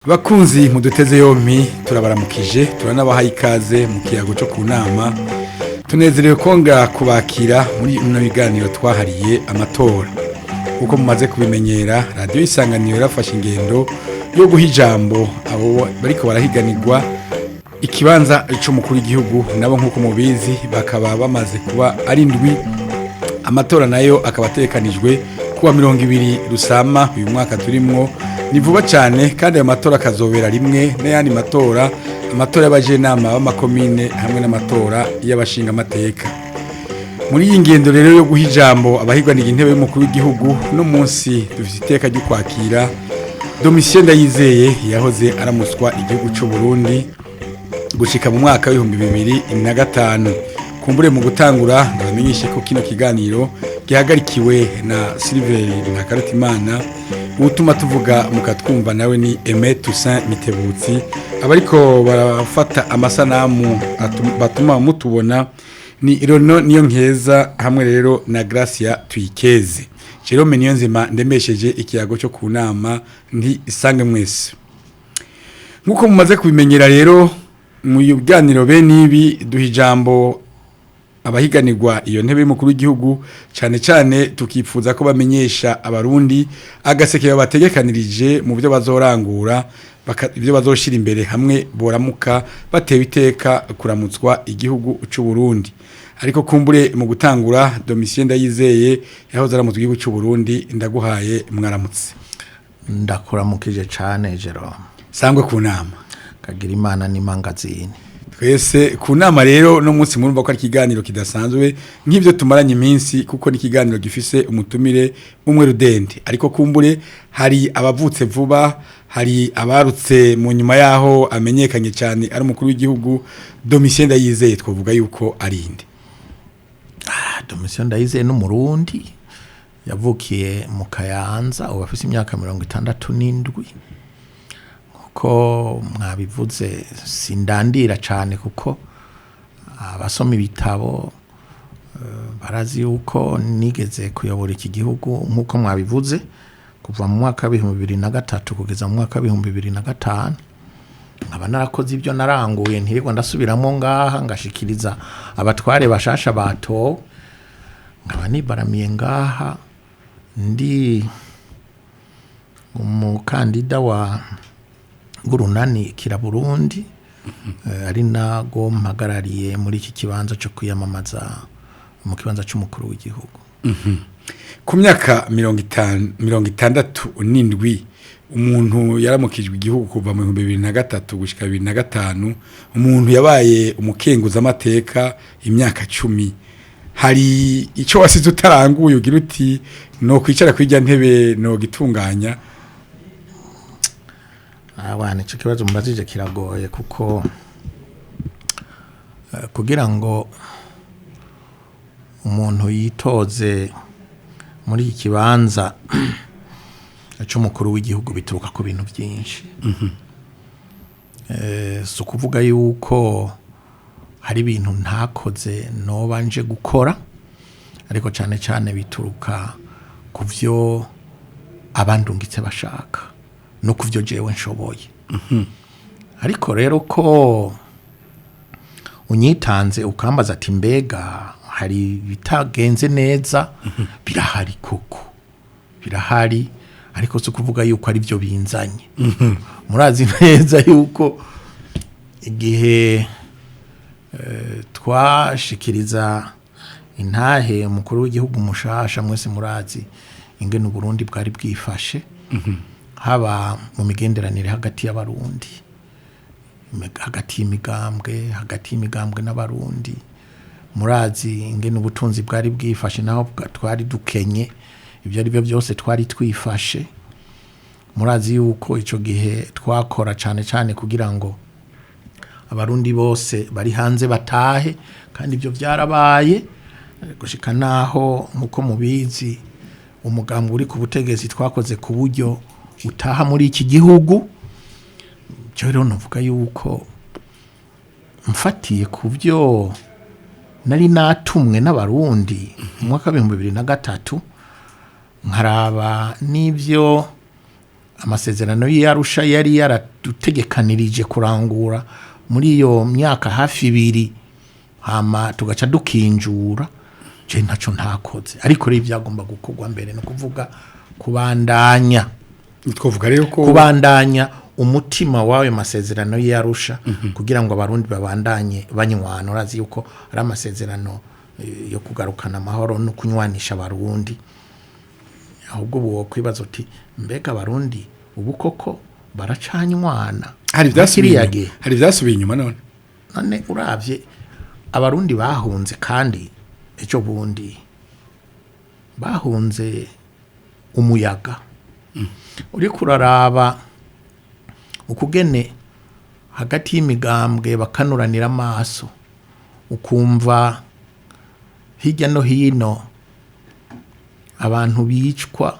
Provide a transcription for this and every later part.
Bakunzi muduteze yompi turabaramukije turanabaha ikaze mu kiyago cyo kunama tunezerewe konga kubakira muri bino biganiro twahariye amatora uko mumaze kubimenyera radio isanganiro yarafashe ingendo yo guha ijambo abo bariko barahiganirwa ikibanza cy'umukuru w'igihugu nabo nkuko mubizi bakaba bamaze kuba ari ndwi amatora nayo akaba atekanijwe kuwa 20 rusama uyu mwaka turimwo ni vuba cyane kandi ayo matora akazobera rimwe n'ayandi matora y'abajenama b'amakomine hamwe n'amatora y'abashinga amateka muri iyi ngendo rero yo guha ijambo abahigwanira intebe y'umukuru w'igihugu no munsi dufite iteka ryo kwakira Domitien Ndayizeye yahoze aramuswa igihugu cy'u Burundi gushika mu mwaka wa 2005 kumbure mu gutangura ndabamenyeshe ko kino kiganiro gihagarikiwe na Silver na Karutimana utuma tuvuga mukatwumva nawe ni Aimé Toussaint Mitebutsi abariko barafata amasanamu batuma mutubona ni Irono niyo nkeza hamwe rero na Gracia Tuyikeze Jerome Niyonzima ndemesheje ikiyago cyo kunama ndi isange mwese nkuko mumaze kubimenyera rero mu biganiro bene ibi duhijambo abahiganirwa iyo ntebe y'umukuru w'igihugu cyane tukifuza ko bamenyesha abarundi agaseke bategekanirije mu byo bazorangura ibyo bazoshira imbere hamwe boramuka batewe iteka kuramutswa igihugu cy'u Burundi ariko kumbure mu gutangura Domitien Ndayizeye yahoze aramutswa igihugu cy'u Burundi ndaguhaye mwaramutse ndakuramukije cyane Jerome sangwe kunama kagira imana n'imangazini twese kunama rero no munsi murumva ko ari kiganiro kidasanzwe nk'ivyo tumaranye iminsi kuko ni kiganiro gifise umutumire umwe rudende ariko kumbure hari abavutse vuba hari abarutse mu nyuma yaho amenyekanye cyane ari umukuru w'igihugu Domitien Ndayizeye twavuga yuko ari inde Domitien Ndayizeye n'umurundi yavukiye mu Kayanza ubu afite imyaka 67 ko mwabivuze sindandira cyane kuko abasoma ibitabo barazi yuko nigeze kuyobora iki gihugu nkuko mwabivuze kuva mu mwaka wa 2003 kugeza mu mwaka wa 2005 nkaba narakoze ibyo naranguye ntiriko ndasubiramo ngaha ngashikiriza abatware bashasha batowe nkaba nibaramiye ngaha ndi umukandida wa Burunani KIRA-BURUNDI ari nago mpagarariye muri iki kibanza cyo kwiyamamaza mu kibanza cy'umukuru w'igihugu ku myaka 67 umuntu yaramukijwe igihugu kuva mu 2003 gushika 2005 umuntu yabaye umukenguza amateka imyaka 10 hari ico wasize utaranguye ugira uti no kwicara kwijya ntebe no gitunganya abana cyo kibazo mbazije kiragoye kuko kugira ngo umuntu yitoze muri iki kibanza cy'umukuru w'igihugu bituruka ku bintu byinshi so kuvuga yuko hari ibintu ntakoze nobanje gukora ariko cyane bituruka ku byo abandungitse bashaka no kuvyo jewe nshoboye ariko rero ko unyitanze ukambaza ati mbega hari bitagenze neza birahari koko birahari ariko so kuvuga yuko ari byo binzanye murazi neza yuko igihe twashikiriza intahe umukuru w'igihugu mushasha mwese murazi ingene u Burundi bwari bwifashe haba mu migenderanire hagati y'abarundi hagati y'imigambwe n'abarundi murazi ingene ubutunzi bwari bwifashe naho twari dukenye ibyo ari byo byose twari twifashe murazi yuko ico gihe twakora cyane kugira ngo abarundi bose bari hanze batahe kandi ibyo byarabaye gushika naho nkuko mubizi umugambwe uri ku butegetsi twakoze ku buryo utaha muri iki gihugu cyo rero navuga yuko mfatiye ku byo nari natumwe n'abarundi mu mwaka wa 2003 nkaraba n'ivyo amasezerano y'Arusha yari yaradutegekanirije kurangura muri iyo myaka hafi 2 hama tugaca dukinjura je ntaco ntakoze ariko rero byagomba gukorwa mbere no kuvuga kubandanya twovuga rero ko kubandanya umutima wawe masezerano y'Arusha kugira ngo abarundi babandanye banywana urazi yuko ari amasezerano yo kugarukana amahoro no kunywanisha abarundi ahubwo bo kwibaza uti mbega abarundi ubu koko baracanywana hari byasubiye inyuma none uravye abarundi bahunze kandi ejo bundi bahunze umuyaga uri kuraraba ukugene hagati y'imigambwe bakanuranira amaso ukumva hirya no hino abantu bicwa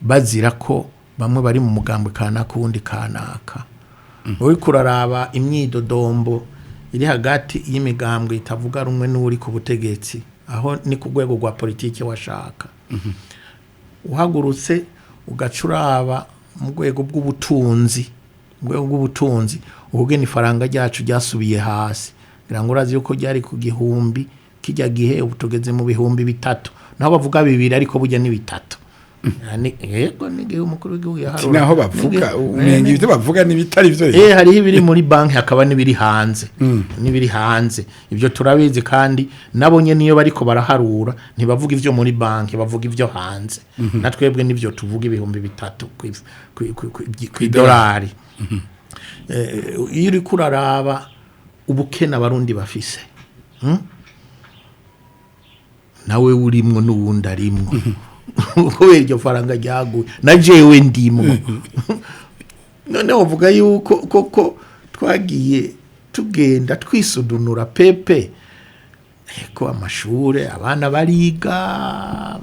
bazira ko bamwe bari mu mugambwe kanaka uwundi kanaka uri kuraraba imyidodombo iri hagati y'imigambwe itavuga rumwe n'uri ku butegetsi aho ni ku rwego rwa politiki washaka uhagurutse ugacuraba mu rwego bw'ubutunzi ubugeni ifaranga ryacu ryasubiye hasi ngira ngo urazi yuko ryari ku gihumbi kijya gihe ubutugeze mu bihumbi 3 naho bavuga 2 ariko burya ni 3 yani yego nige umukuru w'igihugu yaharura naho bavuga umenye ibyo bavuga ni bitari byo hari ibiri muri banki hakaba nibiri hanze ibyo turabizi kandi nabonye niyo bariko baraharura ntibavuga ivyo muri banki bavuga ivyo hanze natwebwe nivyo tuvuga ibihumbi 3 ku dolari iyo uri kuraraba ubukena abarundi bafise nawe urimwo n'uwundi arimwo kubera iryo faranga ryaguye na jewe ndimwo none uvuga yuko koko twagiye tugenda twisudunura pepe ko amashure abana bariga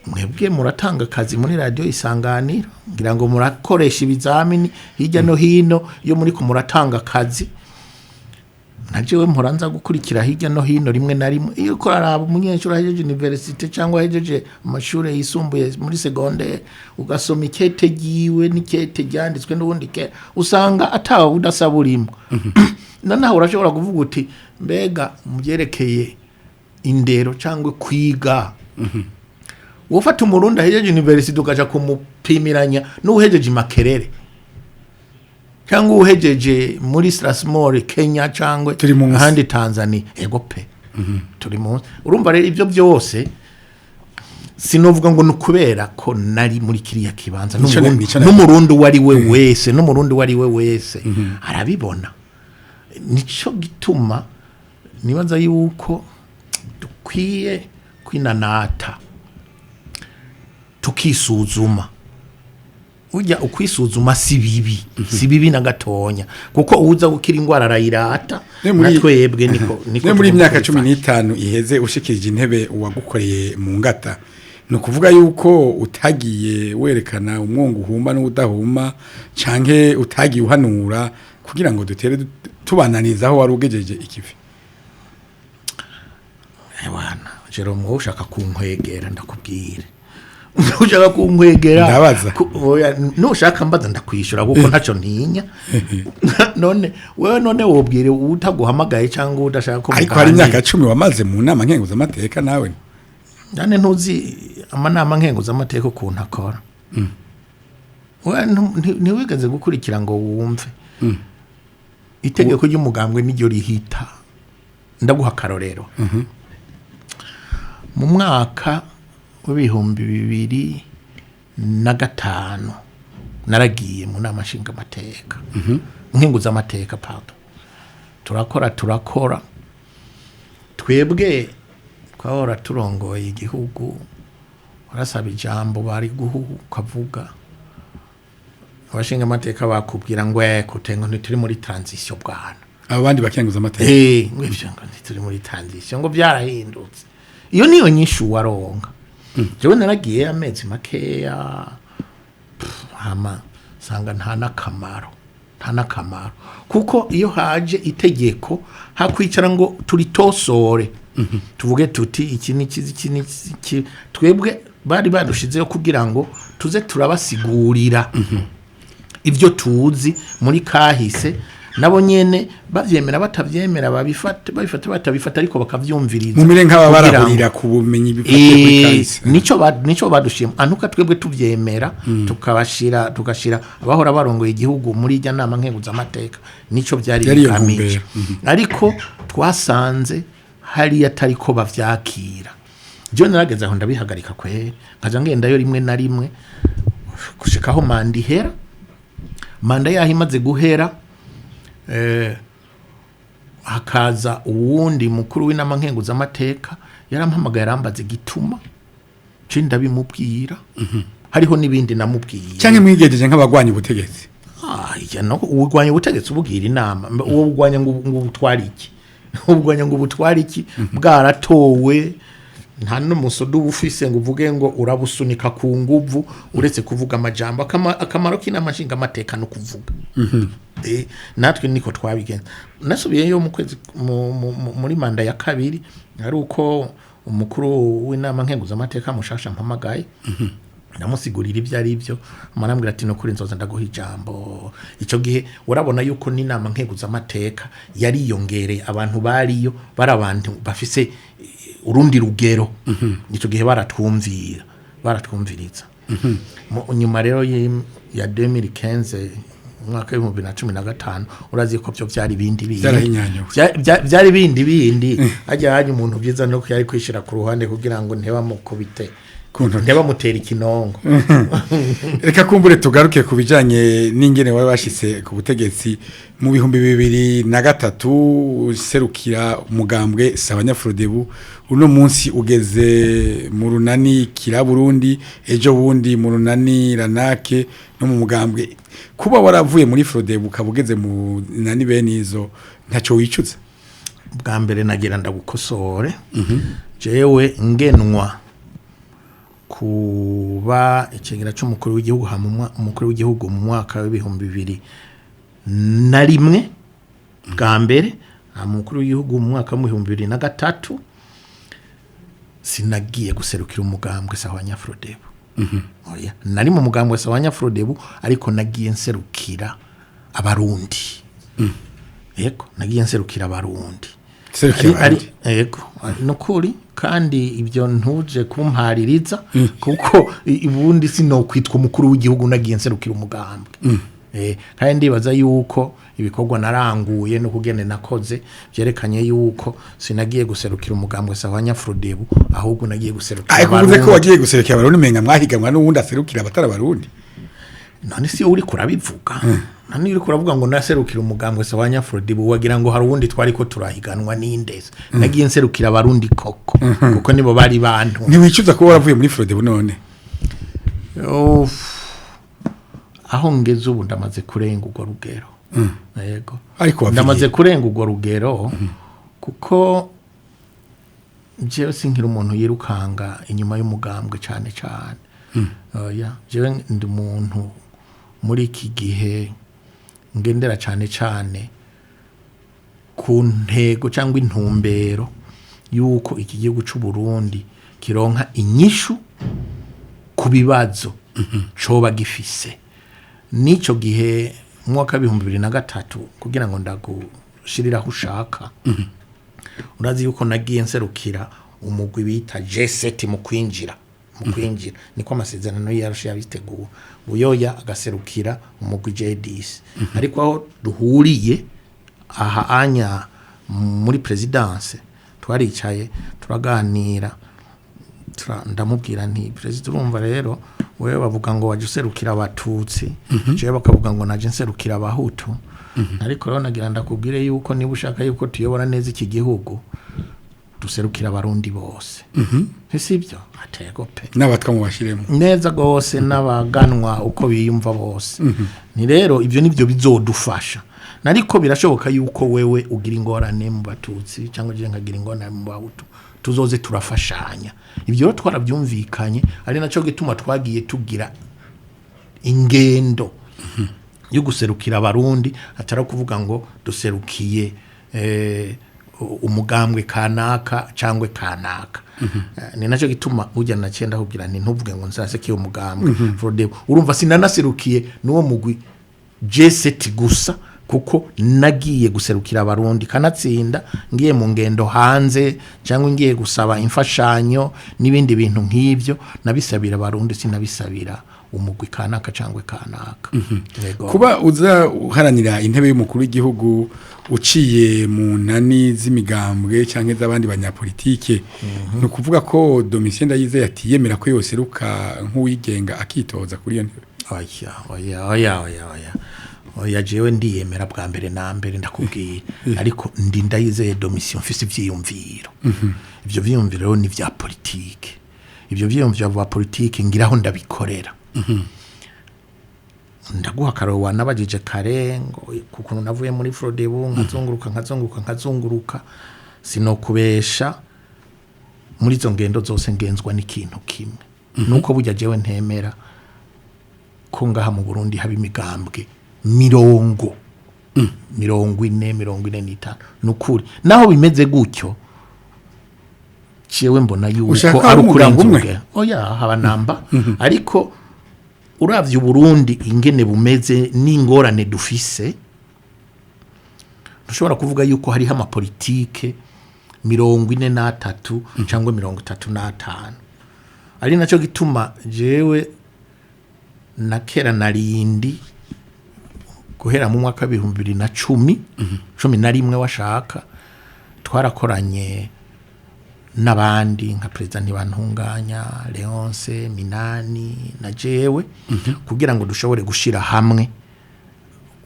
mwebwe muratanga akazi muri radio Isanganiro ngira ngo murakoresha ibizamini hirya no hino iyo muri ko muratanga akazi najewe mporanza gukurikira hirya no hino rimwe na rimwe iyo ko araba umunyeshuri ahejeje university cyangwa ahejeje amashure yisumbuye muri secondaire ugasoma ikete giwe n'ikete ryanditswe n'ubundi ke usanga atawa udasaburimo nanaho urashobora kuvuga uti mbega mubyerekeye indero cyangwa kwiga ufata umurundi ahejeje university ukaja kumupimiranya n'uhejeje Makerere cyangwa uhejeje muri Strasbourg Kenya cyangwa ahandi Tanzania ego pe turi munsi urumva rero ivyo byose sinovuga ngo nukubera ko nari muri kiriya kibanza n'umurundi wari we wese arabibona nico gituma nibaza yuko dukwiye kwinanata tukisuzuma ujya ukwisuzuma si bibi na gatonya kuko uza gukira ingwara arayirata natwebwe niko muri imyaka 15 iheze ushikirije intebe uwagukoreye mu ngata no kuvuga yuko utagiye werekana umwongo uhumba n'udahuma canke utagiye uhanura kugira ngo dutere tubananiza aho wari ugejeje ikivi bwana Jerome ushaka kunkwegera ndakubwira ushaka kunkwegera ndabaza nushaka mbaza ndakwishura kuko ntaco ntinya none wobwire utaguhamagaye cyangwa udashaka ko ariko hari imyaka 10 wamaze mu nama nkenguza amateka nawe nane ntuzi amanama nkenguza amateka ukuntu akora ntiwigeze gukurikira ngo wumve itegeko ry'umugambwe n'iryo rihita ndaguha karorero mu mwaka w'ibihumbi 2005 naragiye mu nama nshinga amateka nkenguza amateka pardon turakora twebwe twahora turongoye igihugu barasaba ijambo bari gukavuga abashinga amateka bakubwira ngo kutengo ntituri muri transition bwana abandi bakenguza amateka ngwivyo ngo ntituri muri transition ngo byarahindutse iyo niyo nyishu waronga jewe naragiye amezi makeya hama sanga nta nakamaro kuko iyo haje itegeko hakwicara ngo turitosore tuvuge tuti iki ni twebwe bari badushizeho kugira ngo tuze turabasigurira ivyo tuzi muri kahise nabo nyene bavyemera batavyemera babifata batabifata ariko bakavyumviriza mumire nk'aba barahurira ku bumenyi bifate kuri kahise nico badushima anuka twebwe tuvyemera tukashira abahora barongoye igihugu muri ijya nama nkenguza amateka nico byari bikamije ariko twasanze hari atari ko bavyakira je narageze aho ndabihagarika kwe nkaja ngendayo rimwe na rimwe gushikaho manda yaho imaze guhera hakaza uwundi mukuru w'inama nkenguza amateka yarampamagaye yarambaza igituma je ndabimubwira hariho nibindi namubwiye cyangwa mwigejeje nk'abagwanya ubutegetsi no ubugwanya ubutegetsi ubugira inama uwo bugwanya ngo ubutwara iki ubugwanya ngo ubutwara iki bwaratowe nta n'umusodo ufise ngo uvuge ngo urabusunika ku nguvu uretse kuvuga amajambo akamaro k'inama nshinga amateka no kuvuga natwe niko twabigenza nasubiyeyo mu kwezi muri manda ya kabiri ari uko umukuru w'inama nkenguza amateka mushasha mpamagaye namusigurira ibyo ari byo marambwira ati no kuri nzoza ndaguha ijambo ico gihe urabona yuko n'inama nkenguza amateka yari yongereye abantu bariyo barabantu bafise urundi rugero ico gihe baratwumviriza nyuma rero ya 2015 mwaka wa 2015 urazi ko byo byari byari bindi ajya haje umuntu byiza no yari kwishira ku ruhande kugira ngo ntebamukubite ntebamutera ikinongo reka kumbure tugaruke kubijanye n'ingene wari bashitse ku butegetsi mu 2003 serukira umugambwe Sabanyafrodebu uno munsi ugeze mu runani KIRA-BURUNDI ejo bundi mu runani ranake no mu mugambwe kuba waravuye muri Frodebu kabugeze mu nani benizo ntaco wicuza bwa mbere nagira ndagukosore jewe ngenwa kuba ikigira cy'umukuru w'igihugu umukuru w'igihugu mu mwaka wa 2001 bwa mbere umukuru w'igihugu mu mwaka wa 2003 sinagiye guserukira umugambwe Sabanyafrodebu oya nari mu mugambwe Sabanyafrodebu ariko nagiye nserukira abarundi yego nagiye nserukira abarundi yego no kuri kandi ibyo ntuje kumpaririza kuko ibundi sinokwitwa umukuru w'igihugu nagiye nserukira umugambwe kandi ndibaza yuko ibikorwa naranguye no kugene nakoze byerekanye yuko sinagiye guserukira umugambwe Sabanyafrodebu ahubwo nagiye guserukira abarundi ko wagiye guserukira abarundi menga mwahiganwa n'uwundi aserukira abatara abarundi none si uri kurabivuga nani uri kuravuga ngo naserukira umugambwe Sabanyafrodebu wagira ngo hari uwundi twari ko turahiganwa n'indeze nagiye nserukira abarundi koko kuko nibo bari bantu ntiwicuza ko waravuye muri Frodebu none aho ngeze ubu ndamaze kurenga urwo rugero yego ariko ndamaze kurenga urwo rugero kuko jewe sinkira umuntu yirukanga inyuma y'umugambwe cyane oya jewe ndi umuntu muri iki gihe ngendera cyane ku ntego cyangwa intumbero yuko iki gihugu cy'u Burundi kironka inyishu ku bibazo coba gifise nico gihe mwaka 2003 kugira ngo ndagushiriraho ushaka urazi yuko nagiye nserukira umugwi bita G7 mu kwinjira niko amasezerano yarusha yabiteguwe buyoya agaserukira umugwi J10 ariko aho duhuriye aha anya muri presidence twaricaye turaganira ndamubwira nti president urumva rero wewe bavuga ngo waje userukira abatutsi je bakavuga ngo naje nserukira abahutu ariko rero nagira ndakubwire yuko niba ushaka yuko tuyobora neza iki gihugu duserukira abarundi bose sibyo atego pe n'abatwa mu bashiremo neza gose n'abaganwa uko biyumva bose ni rero ibyo nivyo bizodufasha nariko birashoboka yuko wewe ugira ingorane mu batutsi cyangwa je nkagira ingorane mu bahutu tuzoze turafashanya ibyo twarabyumvikanye ari naco gituma twagiye tugira ingendo yo guserukira abarundi atara kuvuga ngo duserukiye umugambwe kanaka cyangwa kanaka ni nacyo gituma ujya na cyenda kugira nti ntuvuge ngo nzase kiyo mugambwe Frodebo urumva sinanaserukiye nuwo mugwi J7 gusa kuko nagiye guserukira abarundi kanatsinda ngiye mu ngendo hanze cyangwa ngiye gusaba imfashanyo n'ibindi bintu nk'ibyo nabisabira abarundi sinabisabira umugwi kanaka cyangwa kanaka kuba uza uharanira intebe y'umukuru w'igihugu uciye mu nani z'imigambwe cyangwa z'abandi banyapolitike no kuvuga ko Domitien Ndayizeye atiyemera ko yose ruka nk'uwigenga akitoza kuri iyo ntebe oya jewe ndiyemera bwa mbere na mbere ndakubwiye ariko ndi Ndayizeye Domitien mfise ivyiyumviro ivyo vyiyumviro ni vya politike ivyo vyiyumviro vya politike ngiraho ndabikorera ndaguha karo nabajije kare ngo kuko navuye muri Frodebo nkazunguruka sinokubesha muri zo ngendo zose ngenzwa n'ikintu kimwe nuko burya jewe ntemera ko ngaha mu Burundi haba imigambwe 40 nukuri naho bimeze gutyo cewe mbona yuko ari ukurenga oya haba namba ariko uravye Burundi ingene bumeze n'ingorane dufise dushobora kuvuga yuko hari ama politike 43 cyangwa 35 ari naco gituma jewe na kera narindi guhera mu mwaka 2010 washaka twarakoranye n'abandi nka Président Ntibantunganya Leonce Minani na jewe kugira ngo dushobore gushira hamwe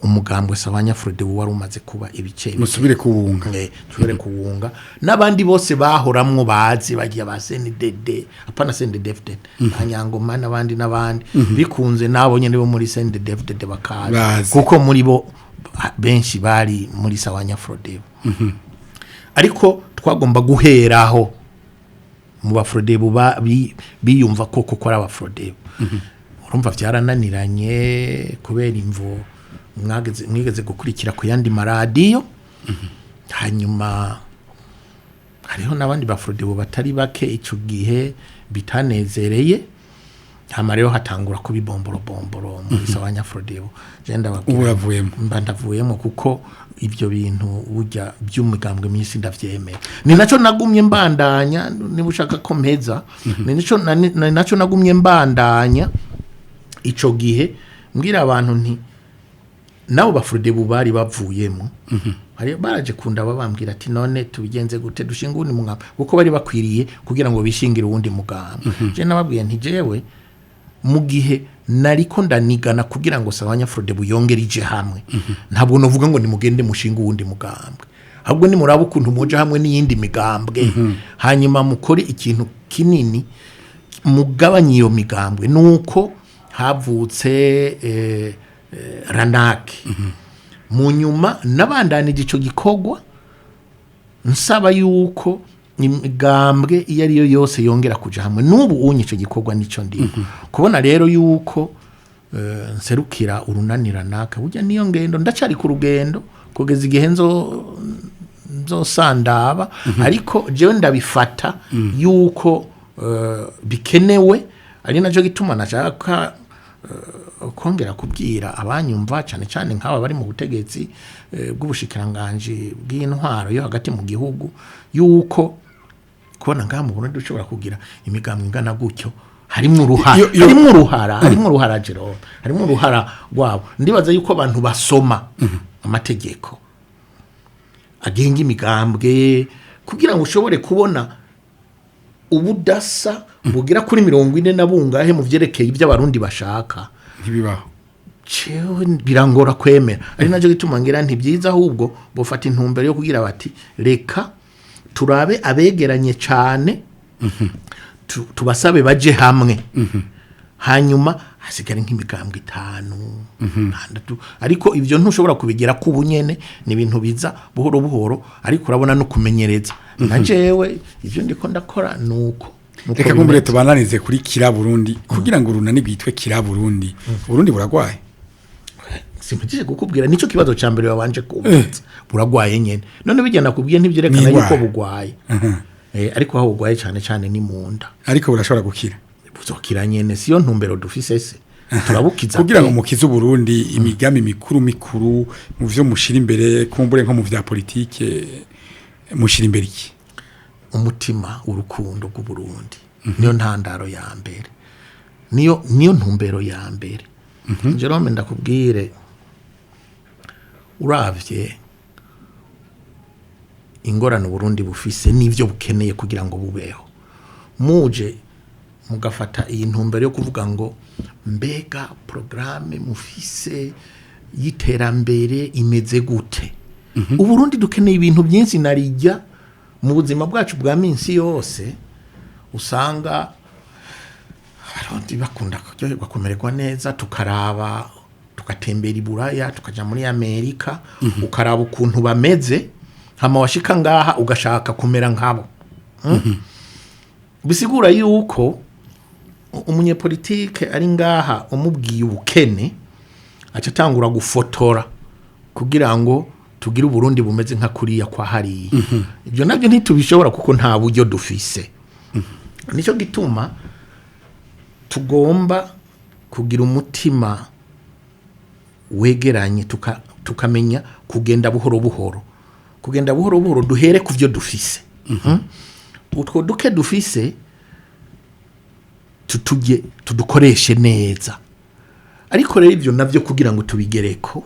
umugambwe sabanya Frodebo wari umaze kuba ibice musubire kuwunga tubere kuwunga n'abandi bose bahoramwo bazi bagiye ba CNDD apana CNDD Anyangoma n'abandi bikunze nabo nyene bo muri CNDD bakaza kuko muri bo benshi bari muri sabanya Frodebo ariko twagomba guheraho mu ba Frodebo biyumva koko ari aba Frodebo urumva byarananiranye kubera imvo mwigeze gukurikira ku yandi maradiyo hanyuma hariho n'abandi ba Frodebo batari bake ico gihe bitanezereye rero hatangura kubibomboro muri sabanya Frodebo genda babwira ndavuyemo kuko ibyo bintu burya by'umugambwe minsi ndavyemera ni naco nagumye mbandanya niba ushaka ko mpeza ni naco nagumye mbandanya ico gihe mbwira abantu nti nabo ba Frodebo bari bavuyemo hari baraje kunda babambwira ati none tubigenze gute dushinga undi mugamba kuko bari bakwiriye kugira ngo bishingire uwundi mugamba je nababwiye nti jewe mu gihe nariko ndanigana kugira ngo sabanya Frodebo yongerije hamwe ntabwo novuga ngo nimugende mushinga uwundi mugambwe ahubwo ni muraba ukuntu moja hamwe n'iyindi migambwe hanyuma mukore ikintu kinini mugabanye iyo migambwe nuko havutse ranaki mu nyuma nabandanije ico gikogwa nsaba yuko imigambwe iyo ariyo yose yongera kuja hamwe n'ubu unye ico gikogwa nico ndi kubona rero yuko nserukira urunanira naka burya niyo ngendo ndacari ku rugendo kugeza igihe nzosandaba ariko jewe ndabifata yuko bikenewe ari naco gituma nashaka kongera kubwira abanyumva cyane nk'aba bari mu butegetsi bw'ubushikiranganje bw'intwaro yo hagati mu gihugu yuko kubona ngaha mu Burundi dushobora kugira imigambwe ingana gutyo harimo uruhara Jerome harimo uruhara rwabo ndibaza yuko abantu basoma amategeko agenga imigambwe kugira ngo ushobore kubona ubudasa bugira kuri 40 na bungahe mu vyerekeye iby'abarundi bashaka ntibibaho cewe birangora kwemera ari naje gituma ngira ntibyiza ahubwo bofata intumbero yo kugira bati reka turabe abegeranye cyane tubasabe baje hamwe hanyuma hasigara nk'imigambwe 5 ariko ivyo ntushobora kubigera ku bunyene ni ibintu biza buhoro ariko urabona no kumenyereza najewe ivyo ndiko ndakora nuko reka kumbure tubananize kuri KIRA-BURUNDI kugira ngo urunani rwitwe KIRA-BURUNDI Burundi buragwaye simpatije kukubwira nico kibazo ca mbere wabanje kubaza buragwaye nyene none bigenda kubwiye ntivyerekana yuko bugwaye ariko aho bugwaye cyane ni munda ariko burashobora gukira buzokira nyene siyo ntumbero dufise se turabukiza kugira ngo mukize Burundi imigami mikuru mu vyo mushira imbere kumbure nko mu vya politike mushira imbere iki umutima urukundo rw'u Burundi niyo ntandaro ya mbere niyo ntumbero ya mbere Jerome ndakubwire uravye ingorane Burundi bufise n'ivyo bukeneye kugira ngo bubeho muje mugafata iyi ntumbero yo kuvuga ngo mbega programme mufise yiterambere imeze gute Uburundi dukeneye ibintu byinshi narijya mu buzima bwacu bwa minsi yose usanga abarundi bakunda kumererwa neza tukaraba tugatembera iburaya tukaja muri Amerika ukaraba ukuntu bameze hama washika ngaha ugashaka kumera nkabo bisigura yuko umunyepolitike ari ngaha umubwiye ubukene aca tangura gufotora kugira ngo tugira Burundi bumeze nka kuriya kwa hariya ibyo nabyo ntitubishobora kuko nta buryo dufise nico gituma tugomba kugira umutima wegeranye tukamenya kugenda buhoro buhoro duhere ku byo dufise utwo duke dufise tudukoreshe neza ariko rero ibyo navyo kugira ngo tubigereko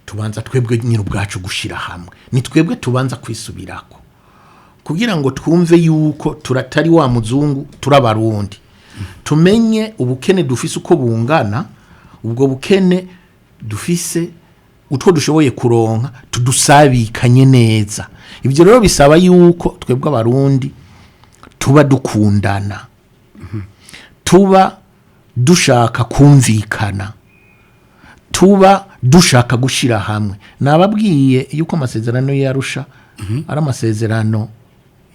tubanza twebwe nyine ubwacu gushira hamwe ni twebwe tubanza kwisubirako kugira ngo twumve yuko turatari wa muzungu turabarundi tumenye ubukene dufise uko bungana ubwo bukene dufise utwo dushoboye kuronka tudusabikanye neza ibyo rero bisaba yuko twebwe abarundi tuba dukundana tuba dushaka kumvikana tuba dushaka gushira hamwe nababwiye yuko amasezerano yarusha ari amasezerano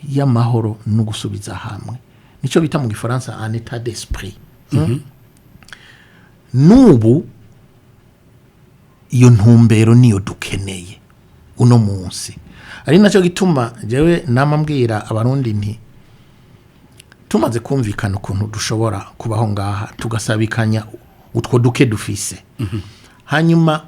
y'amahoro no gusubiza hamwe nico bita mu gifaransa un état d'esprit nubu iyo ntumbero niyo dukeneye uno munsi ari naco gituma jewe namambwira abarundi nti tumaze kumvikana ukuntu dushobora kubaho ngaha tugasabikanya utwo duke dufise hanyuma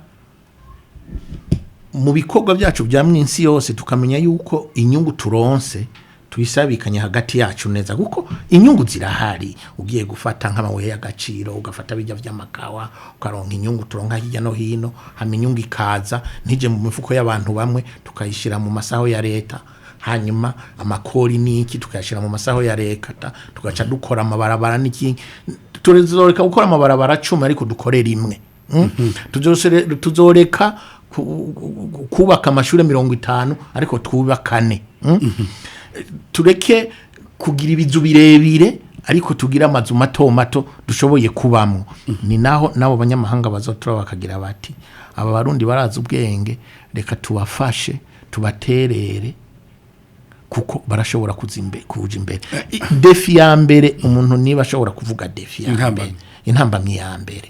mu bikorwa byacu bya mwinsi yose tukamenya yuko inyungu turonse tuyisabikanya hagati yacu neza kuko inyungu zirahari ugiye gufata nk'amabuye y'agaciro ugafata bijya vy'amakawa ukaronka inyungu turonka hirya no hino hama inyungu ikaza ntije mu mifuko y'abantu bamwe tukayishira mu masaho ya leta hanyuma amakori niki tukayashira mu masaho ya leta tugaca dukora amabarabara niki tuzoreka gukora amabarabara 10 ariko dukorera imwe tuzoreka kubaka amashure 50 ariko twubakane tureke kugira ibizu birebire ariko tugira amazu mato dushoboye kubamwo ni naho nabo banyamahanga bazotura bakagira bati aba barundi baraza ubwenge reka tubafashe tubaterere kuko barashobora kuja imbere defi ya mbere umuntu niba ashobora kuvuga defi ya mbere intambamye ya mbere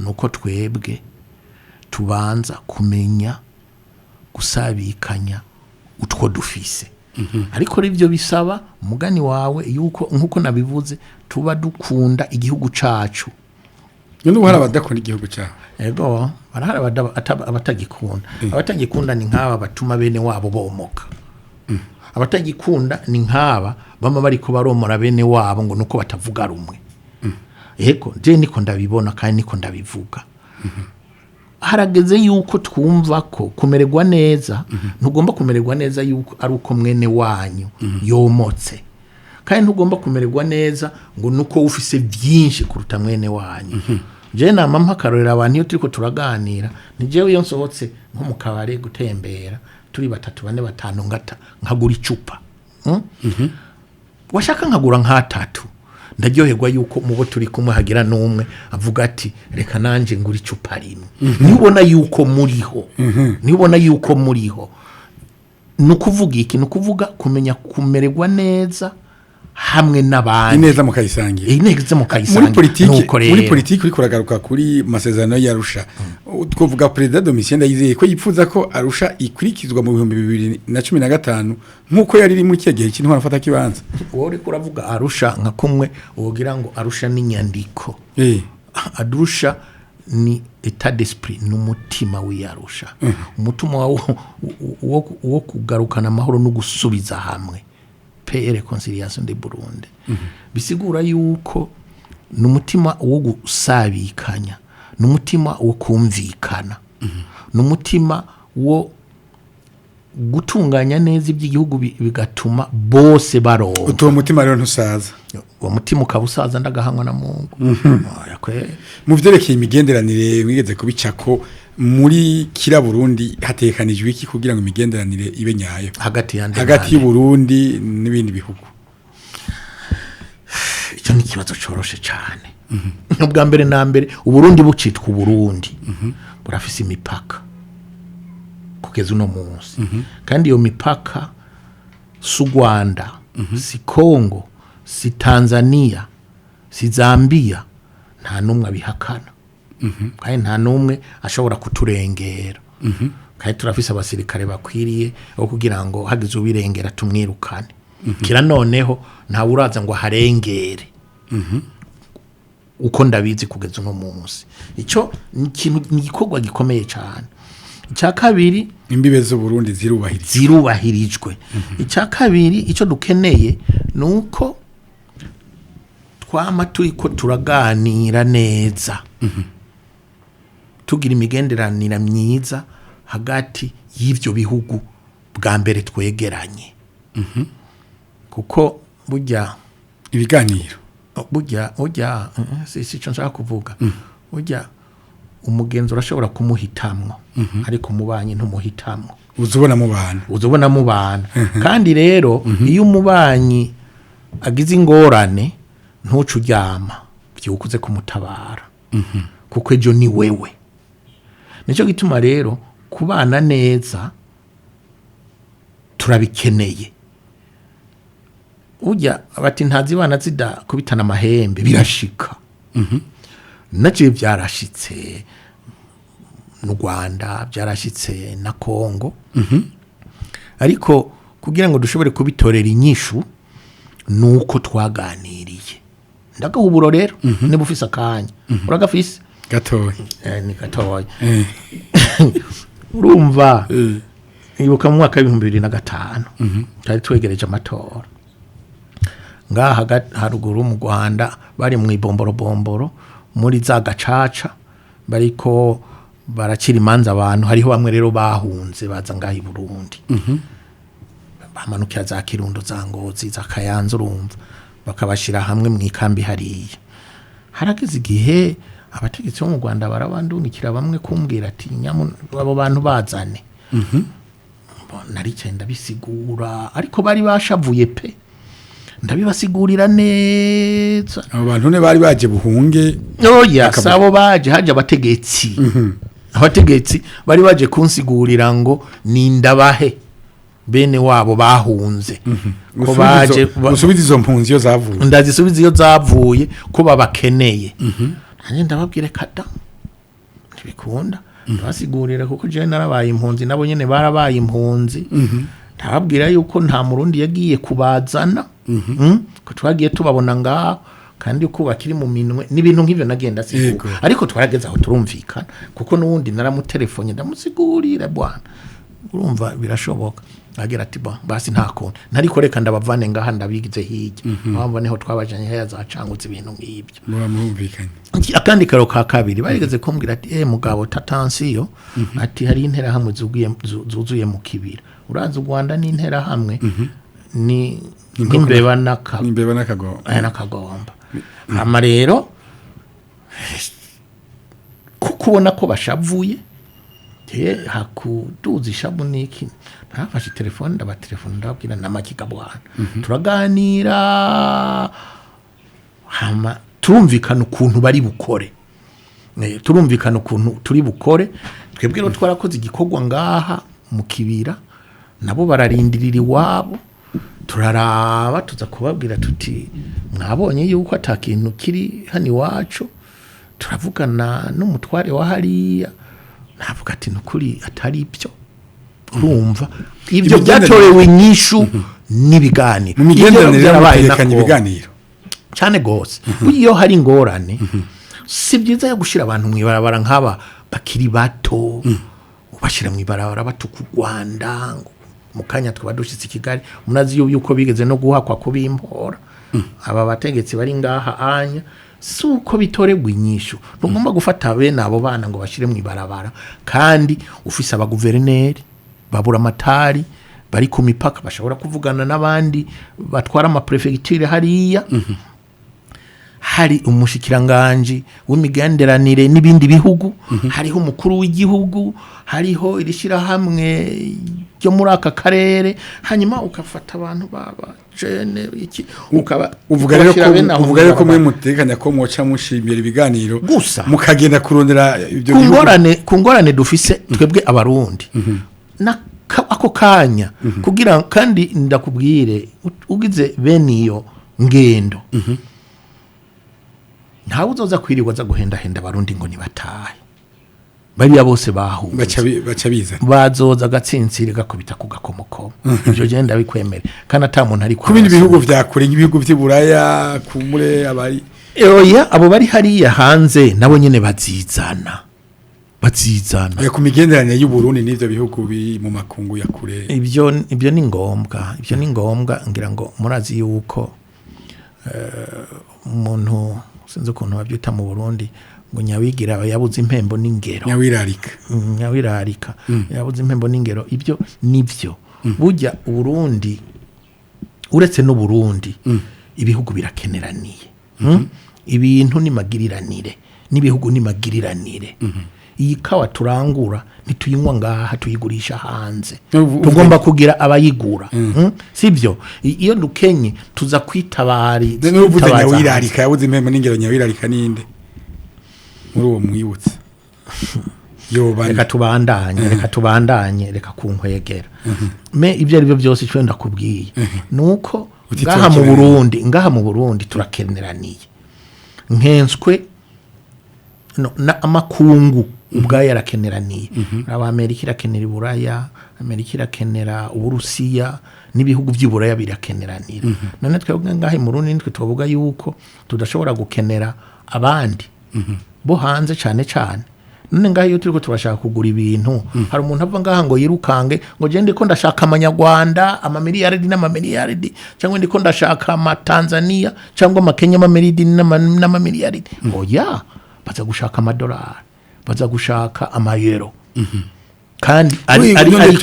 nuko twebwe tubanza kumenya gusabikanya utwo dufise ariko rivyo bisaba umugani wawe yuko nkuko nabivuze tuba dukunda igihugu cacu none uhara badakora igihugu cyaho ego barahara abatagikunda abatagikunda ni nk'aba batuma bene wabo bomoka abatagikunda ni nk'aba bama bariko baromora bene wabo ngo nuko batavuga rumwe ego je niko ndabibona kandi niko ndabivuga harageze yuko twumva ko kumererwa neza ntugomba kumererwa neza yuko ari uko mwene wanyu yomotse kandi ntugomba kumererwa neza ngo nuko ufise byinshi kuruta mwene wanyu je nama mpakarorera abantu iyo turiko turaganira ni jewe iyo nsohotse nko mu kabare gutembera turi 3 4 5 ngata nkagura icupa washaka nkagura nka 3 ndaryoherwa yuko mubo turi kumwe hagira numwe avuga ati reka nanje ngura icupa rimwe nibona yuko muriho nukuvuga iki nukuvuga kumenya kumererwa neza hamwe n'abandi ineza mukayisangira ineza mukayisangira muri politiki uri kuragaruka kuri masezerano y'Arusha twovuga Président Domitien Ndayizeye ko yipfuza ko Arusha ikurikizwa mu 2015 nkuko yari iri muri kigihe cy'intwara afata kibanza wowe uri kuravuga Arusha nka kumwe wogira ngo Arusha ni nyandiko Arusha ni état d'esprit n'umutima w'Arusha umutima wo kugarukana amahoro no gusubiza hamwe paix et réconciliation de Burundi bisigura yuko n'umutima wo gusabikanya n'umutima wo kumvikana n'umutima wo gutunganya neza iby'igihugu bigatuma bose baronka uto mutima rero ntusaza uwo mutima ukabusaza ndagahanwa na Mungu mu vyerekeye imigenderanire mwigeze kubicako muri KIRA-BURUNDI hatekanijwe iki kugira ngo imigenderanire ibe nyayo hagati y'Uburundi n'ibindi bihugu icyo ni kibazo coroshe cyane ubwa mbere na mbere Uburundi bucitwa Uburundi burafise imipaka kugeza uno munsi kandi iyo mipaka si Rwanda si Kongo si Tanzania si Zambia nta numwe abihakana kandi nta numwe ashobora kuturengera kandi turafise abasirikare bakwiriye aho kugira ngo hagize ubirengera tumwirukane kira noneho nta uraza ngo harengere uko ndabizi kugeza uno munsi ico ni ikintu gikorwa gikomeye cyane icya kabiri imbibe z'u Burundi zirubahirijwe icya kabiri ico dukeneye nuko twama turiko turaganira neza tugira imigenderanire myiza hagati y'ivyo bihugu bwa mbere twegeranye kuko burya ibiganiro burya si cyo nshaka kuvuga burya umugenzo urashobora kumuhitamwo ariko umubanyi ntumuhitamwo uzobona mubana kandi rero iyo umubanyi agize ingorane ntucu uryama byukuze kumutabara kuko ejo ni wewe nicyo gituma rero kubana neza turabikeneye ujya abati ntazibana zida kubitana amahembe birashika naje byarashitse mu Rwanda byarashitse na Kongo ariko kugira ngo dushobore kubitorera inyishu nuko twaganiriye ndagahuburo rero niba ufise akanya uragafise gatoya ni gatoya urumva ibuka mu mwaka wa 2005 cyari twegereje amatora ngaha haruguru mu Rwanda bari mu ibomboro muri za gacaca bariko barakira imanza abantu hariho bamwe rero bahunze baza ngaha i Burundi bamanukira za Kirundo za Ngozi za Kayanza urumva bakabashira hamwe mu ikambi hariya haragize igihe abategetsi bo mu Rwanda barabandungikira bamwe kumbwira ati abo bantu bazane narice ndabisigura ariko bari bashavuye pe ndabibasigurira neza abo bantu ne bari baje buhunge oya sabo baje haje abategetsi abategetsi bari baje kunsigurira ngo nindabahe bene wabo bahunze ko baje gusubiza izo mpunzi yo zavuye ndazisubiza iyo zavuye ko babakeneye nanje ndababwire kada ntibikunda ndabasigurira kuko je narabaye impunzi nabo nyene barabaye impunzi ndababwira yuko nta murundi yagiye kubazana ko twagiye tubabona ngaho kandi uko bakiri mu minwe n'ibintu nk'ivyo nagenda sigura ariko twarageze aho turumvikana kuko nuwundi naramutelefone ndamusigurira bwana urumva birashoboka agira ati basi ntakone nariko reka ndabavane ngaha ndabigize hirya bamva neho twabajanye heya zacangutse ibintu nk'ibyo mwumvikanye akandi karo ka kabiri barigeze kumbwira ati mugabo tatansiyo ati hari intera hamwe zuzuye mu kibira uraza u Rwanda ni intera hamwe ni imbeba n'akagomba ama rero kubona ko bashavuye hakuduza ishabu niki nafashe telefone ndababwira namakiga bwana turaganira hama turumvikana ukuntu bari bukore turumvikana ukuntu turi bukore twebwe no twarakoze igikorwa ngaha mu kibira nabo bararindirira iwabo turaraba tuza kubabwira tuti mwabonye yuko atakintu kiri hani wacu turavugana n'umutware wa hariya navuga ati nukuri atari ibyo urumva ibyo byatorewe inyishu n'ibiganiro mu migenderanire y'abatekanye ibiganiro cyane gose iyo hari ingorane si byiza yo gushira abantu mu ibarabara nk'aba bakiri bato ubashira mu ibarabara batuku Rwanda mu kanya twaba dushitse Kigali munazi yuko bigeze no guhakwa kubimpora aba bategetsi bari ngaha anya suko bitoregwa inyishu ntugomba gufata bene abo bana ngo bashire mu ibarabara kandi ufise aba guverineri babura amatari bari ku mipaka bashobora kuvugana n'abandi batwara ama prefecture hariya hari umushikiranganje w'imigenderanire n'ibindi bihugu hariho umukuru w'igihugu hariho irishira hamwe ryo muri aka karere hanyuma ukafata abantu baba jene iki ukaba uvuga rero ko mwe mutekanya ko mwoca mushimira ibiganiro gusa mukagenda kurondera ibyo kungorane dufise twebwe abarundi na ako kanya kugira kandi ndakubwire ugize beniyo ngendo ntawe uzoza kwirirwa za guhenda abarundi ngo nibatahe bariya bose bahunze baca biza bazoza gatsintsire gakubita ku gakomoko ibyo genda bikwemere kandi ata muntu ari ku bindi bihugu vyakure nk'ibihugu vy'Iburaya kumure abari oya abo bari hariya hanze nabo nyene bazizana ku migenderanire y'u Burundi n'ivyo bihugu bi mu makungu ya kure ibyo ni ngombwa ngira ngo murazi yuko umuntu sinzi ukuntu babyita mu Burundi ngo nyawigira yabuze impembo n'ingero nyawirarika yabuze impembo n'ingero ibyo nivyo burya Burundi uretse no Burundi ibihugu birakeneraniye ibintu ni magiriranire n'ibihugu ni magiriranire iyi kawa turangura ntituyinywa ngaha tuyigurisha hanze tugomba kugira abayigura sibyo iyo dukenye tuza kwitabari nyawirarika yabuze impembo n'ingero nyawirarika ninde muri uwo mwibutse reka tubandanye reka kunkwegera me ibyo ari byo byose cyo ndakubwiye nuko ngaha mu Burundi turakeneraniye nkenswe na amakungu ubwayo arakeneraniye aba Amerika irakenera Iburaya Amerika irakenera Uburusiya n'ibihugu by'Iburaya birakeneranira none twebwe ngahe mu Burundi nitwe twavuga yuko tudashobora gukenera abandi bo hanze cyane none ngahe iyo turiko turashaka kugura ibintu hari umuntu ava ngaha ngo yirukange ngo je ndiko ndashaka amanyarwanda amamiliyaridi n'amamiliyaridi cyangwa ndiko ndashaka amatanzania cyangwa amakenya amamiliyaridi n'amamiliyaridi oya baza gushaka amadolari baza gushaka amayero kandi ari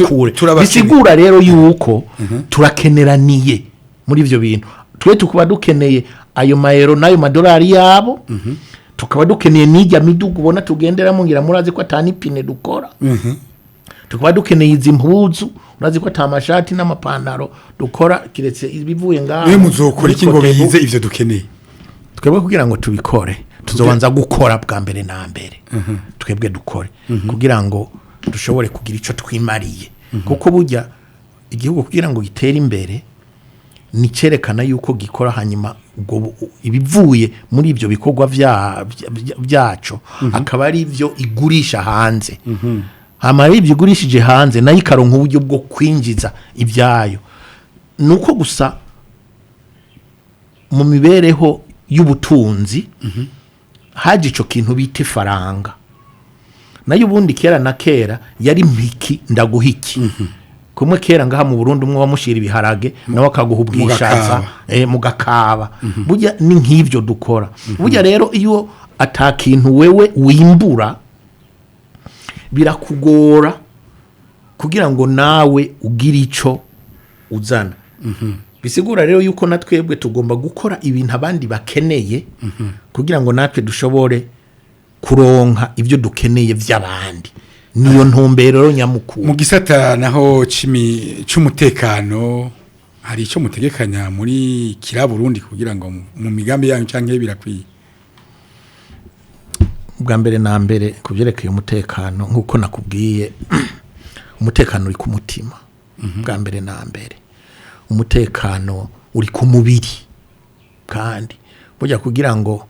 kure bisigura rero yuko turakeneraniye muri ivyo bintu twe tukuba dukeneye ayo mayero nayo madolari yabo tukaba dukeneye nijya midugu ubona tugenderamo ngira murazi ko atani pine dukora tukaba dukeneye izi mpuzu urazi ko atamashati n'amapantaro dukora kiretse ibivuye ngaho mwe muzokora iki ngo bize ivyo dukeneye twebwe kugira ngo tubikore tuzobanza gukora bwa mbere na mbere twebwe dukore kugira ngo dushobore kugira ico twimariye kuko burya igihugu kugira ngo gitere imbere ni cerekana yuko gikora hanyuma ibivuye muri ibyo bikorwa byacu akaba ari ibyo igurisha hanze hamara ibyo igurishije hanze nayo ikaronka uburyo bwo kwinjiza ibyayo nuko gusa mu mibereho y'ubutunzi haje ico kintu bita faranga nayo ubundi kera na kera yari mpiki ndaguhiki kumwe kera ngaha mu Burundi umwe wamushira ibiharage nawe akaguha ubwishaza mugakaba burya ni nk'ivyo dukora burya rero iyo atakintu wewe wimbura birakugora kugira ngo nawe ugira ico uzana bisigura rero yuko natwebwe tugomba gukora ibintu abandi bakeneye kugira ngo natwe dushobore kuronka ibyo dukeneye by'abandi niyo ntumbero nyamukuru mu gisata naho cy'umutekano hari icyo mutegekanya muri KIRA-BURUNDI kugira ngo mu migambi yanyu canke birakwiye bwa mbere na mbere kuvyerekeye umutekano nkuko nakubwiye umutekano uri ku mutima bwa mbere na mbere umutekano uri ku mubiri kandi burya kugira ngo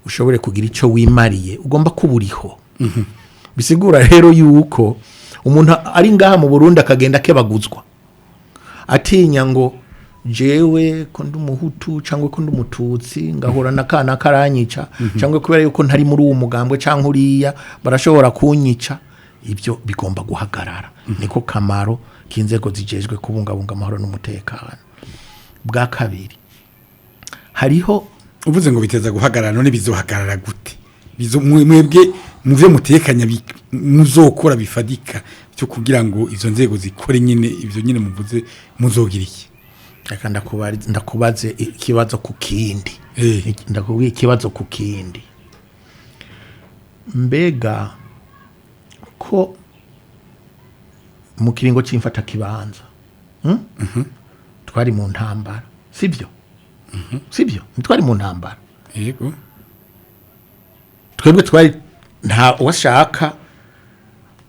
ushobore kugira icyo wimariye ugomba kuburiho bisigura rero yuko umuntu ari ngaha mu Burundi akagenda kebaguzwa atinya ngo jewe ko ndi umuhutu cyangwa ko ndi umututsi ngahura nakana karanyica cyangwa kubera yuko ntari muri uwo mugambwe cyangwa uriya barashobora kunyica ibyo bigomba guhagarara niko kamaro k'inzego zijejwe kubungabunga amahoro n'umutekano bwa kabiri hariho uvuze ngo biteza guhagarara none bizohagarara gute mwebwe muvyo mutekanya muzokora bifadika cyo kugira ngo izo nzego zikore nyine ivyo nyine muvuze muzogira iki reka ndakubaze ikibazo ku kindi ndakubwiye ikibazo ku kindi mbega ko mu kiringo c'imfata kibanza twari mu ntambara sibyo twari mu ntambara yego twebwe twari nta washaka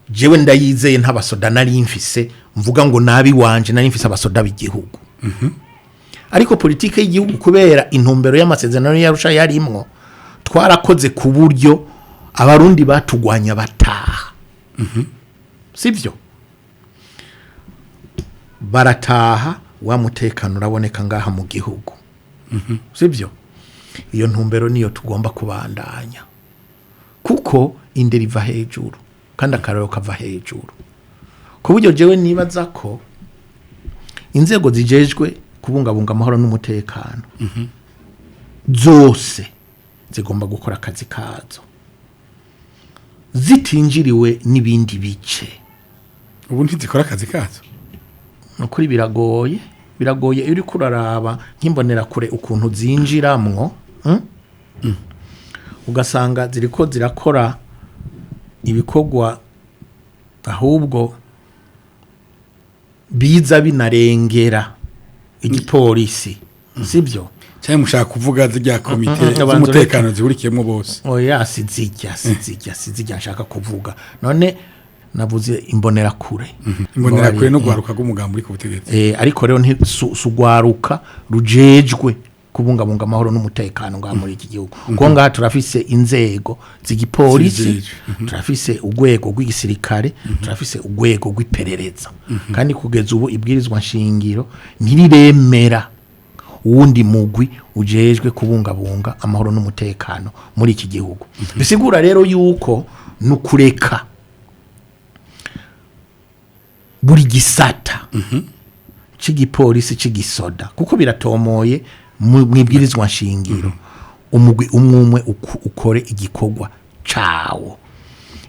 jewe Ndayizeye ntabasoda nari mfise mvuga ngo nabi wanje nari mfise abasoda b'igihugu ariko politike y'igihugu kubera intumbero y'amasezerano yarusha yarimwo twarakoze ku buryo abarundi batugwanya bataha sivyo barataha wa mutekano uraboneka ngaha mu gihugu sivyo iyo ntumbero niyo tugomba kubandanya kuko inderi iva hejuru kandi akararo kava hejuru ku buryo jewe nibaza ko inzego zijejwe kubungabunga amahoro n'umutekano zose zigomba gukora akazi kazo zitinjiriwe n'ibindi bice ubu ntizikora akazi kazo nukuri biragoye iyo uri kuraraba nk'imbonera kure ukuntu zinjiramwo ugasanga ziriko zirakora ibikorwa ahubwo biza binarengera igipolisi sibyo cyane mushaka kuvuga zijya komite z'umutekano zihurikiyemo bose oya sizijya nshaka kuvuga none navuze imbonera kure no gwaruka rw'umugambo uri ku butegetsi ariko rero ntibusugwaruka rujejwe kubungabunga amahoro n'umutekano ngaha muri iki gihugu kuko ngaha turafise inzego z'igipolisi turafise urwego rw'igisirikare turafise urwego rw'iperereza kandi kugeza ubu ibwirizwa nshingiro ntiriremera uwundi mugwi ujejwe kubungabunga amahoro n'umutekano muri iki gihugu bisigura rero yuko nukureka buri gisata c'igipolisi c'igisoda kuko biratomoye mwibwirizwa nshingiro umugwi umwe ukore igikorwa cawo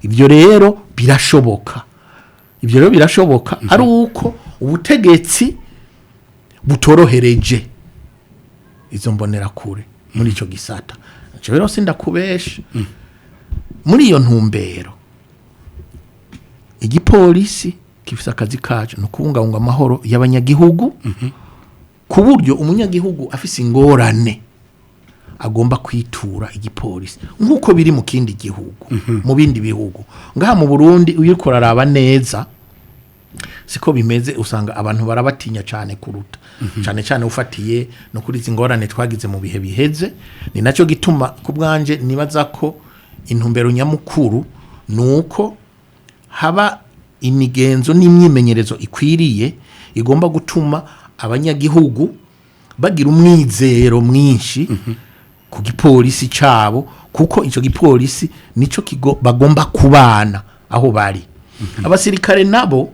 ibyo rero birashoboka ari uko ubutegetsi butorohereje izo mbonera kure muri ico gisata cyo rero sindakubesha muri iyo ntumbero igipolisi kifise akazi kacu no kubungabunga amahoro y'abanyagihugu ku buryo umunyagihugu afise ingorane agomba kwitura igipolisi nkuko biri mu kindi gihugu mu bindi bihugu ngaha mu Burundi uyiko raraba neza siko bimeze usanga abantu barabatinya cyane kuruta cyane ufatiye no kuri zingorane twagize mu bihe biheze ni naco gituma kubwanje nibaza ko intumbero nyamukuru nuko haba imigenzo n'imyimenyerezo ikwiriye igomba gutuma abanyagihugu bagira umwizero mwinshi ku gipolisi cabo kuko ico gipolisi nico bagomba kubana aho bari abasirikare nabo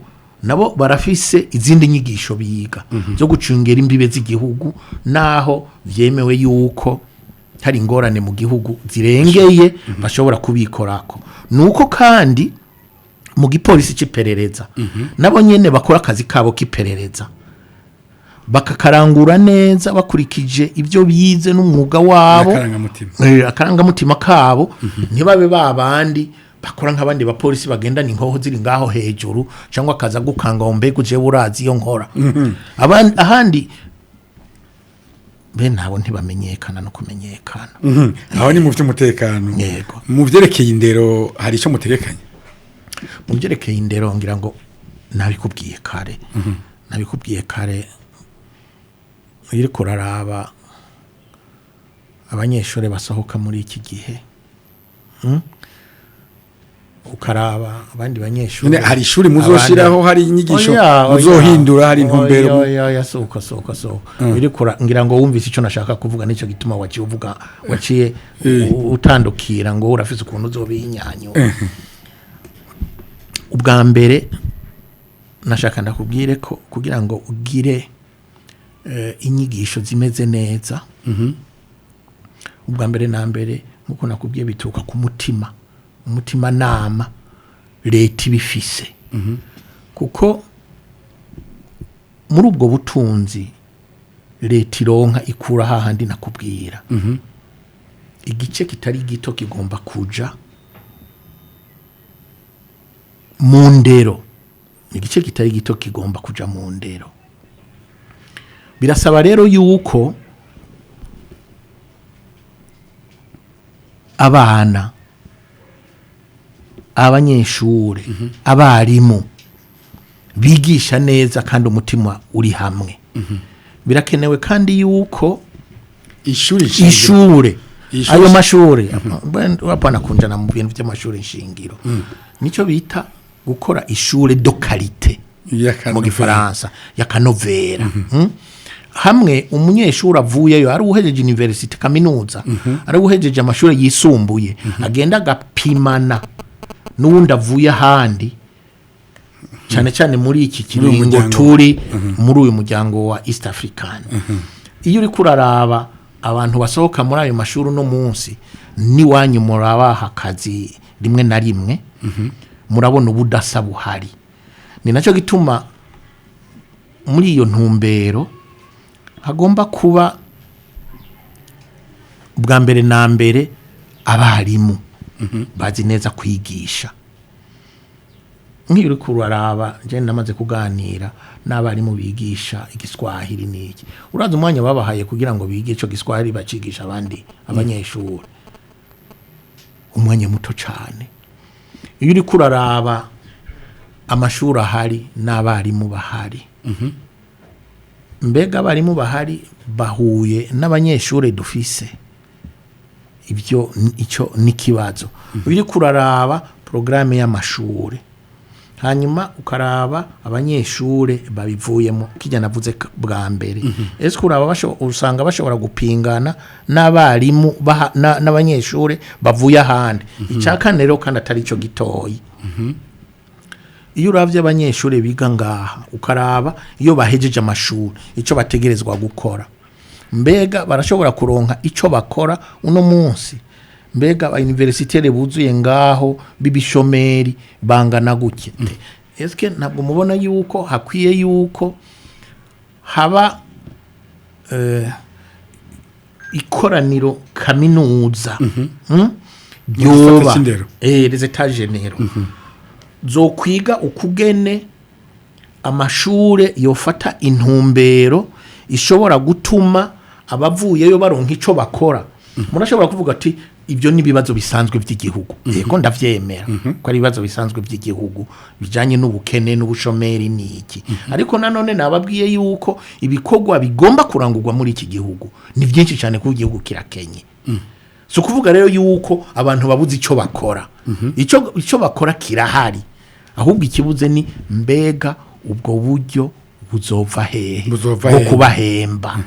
barafise izindi nyigisho biga zo gucungera imbibe z'igihugu naho vyemewe yuko hari ingorane mu gihugu zirengeye bashobora kubikorako nuko kandi mu gipolisi c'iperereza nabo nyene bakora akazi kabo k'iperereza bakakarangura neza bakurikije ibyo bize n'umwuga wabo akarangamutima kabo ntibabe babandi bakora nk'abandi bapolisi bagendana inkoho ziri ngaho hejuru cyangwa akaza gukanga mbego je burazi iyo nkora ahandi nabo ntibamenyekana no kumenyekana aho ni mu by'umutekano yego mu byerekeye indero hari icyo mutegekanye mu byerekeye indero ngira ngo nabikubwiye kare iriko raraba abanyeshuri basohoka muri iki gihe ukaraba abandi banyeshuri hari ishuri muzoshiraho hari inyigisho muzohindura hari intumbero yasohoka iriko ngira ngo wumvise ico nashaka kuvuga nico gituma wacivuga waciye utandukira ngo urafise ukuntu uzobinyanyo ubwa mbere nashaka ndakubwire ko kugira ngo ugire inyigisho zimeze neza ubwa mbere na mbere nkuko nakubwiye bituruka ku umutima nama leta ibifise kuko muri ubwo butunzi leta ironka ikura hahandi nakubwira igice kitari gito kigomba kuja mu ndero igice kitari gito kigomba kuja mu ndero birasaba rero yuko abana abanyeshure abarimu bigisha neza kandi umutima uri hamwe birakenewe kandi yuko ishure ayo mashure apana kunjana mu bintu by'amashure nshingiro nico bita gukora ishure de qualité mu gifaransa ya kanovera hamwe umunyeshuri avuyeyo ari uhejeje university kaminuza ari uhejeje amashure yisumbuye agenda agapimana n'uwundi avuye ahandi cyane cyane muri iki kiringo turi muri uyu muryango wa East African iyo uri kuraraba abantu basohoka muri ayo mashuri no munsi ni wanyu murabaha akazi rimwe na rimwe murabona ubudasa buhari ni naco gituma muri iyo ntumbero hagomba kuba bwa mbere na mbere abarimu bazi neza kwigisha nk'iyo uri kuraraba je ndamaze kuganira n'abarimu bigisha igiswahili niki uraza umwanya babahaye kugira ngo bige ico giswahili bacigisha abandi abanyeshuri umwanya muto cyane iyo uri kuraraba amashuri ahari n'abarimu bahari mbega abarimu bahari bahuye n'abanyeshuri dufise ibyo ico nikibazo uri kuraraba programme y'amashuri hanyuma ukaraba abanyeshure babivuyemo kijya navuze bwa mbere ese kuraba usanga bashobora gupingana n'abarimu n'abanyeshure bavuye ahandi icaka rero kandi atari cyo gitoyi iyo uravye abanyeshure biga ngaha ukaraba iyo bahejeje amashuri ico bategerezwa gukora mbega barashobora kuronka ico bakora uno munsi mbega aba universitaire buzuye ngaho bibishomeri bangana gutya eske ntabwo mubona yuko hakwiye yuko haba ikoraniro kaminuza yoba les états généraux zo kwiga ukugene amashure yofata intumbero ishobora gutuma abavuyeyo baronka ico bakora murashobora kuvuga ati ibyo ni bibazo bisanzwe by'igihugu yego ndavyemera ko ari bibazo bisanzwe by'igihugu bijanye n'ubukene n'ubushomeri niki ariko nanone nababwiye yuko ibikorwa bigomba kurangurwa muri iki gihugu ni byinshi cyane ku gihugu kirakenye so kuvuga rero yuko abantu babuze ico bakora ico bakora kirahari ahubwo ikibuze ni mbega ubwo buryo buzova hehe bwo kubahemba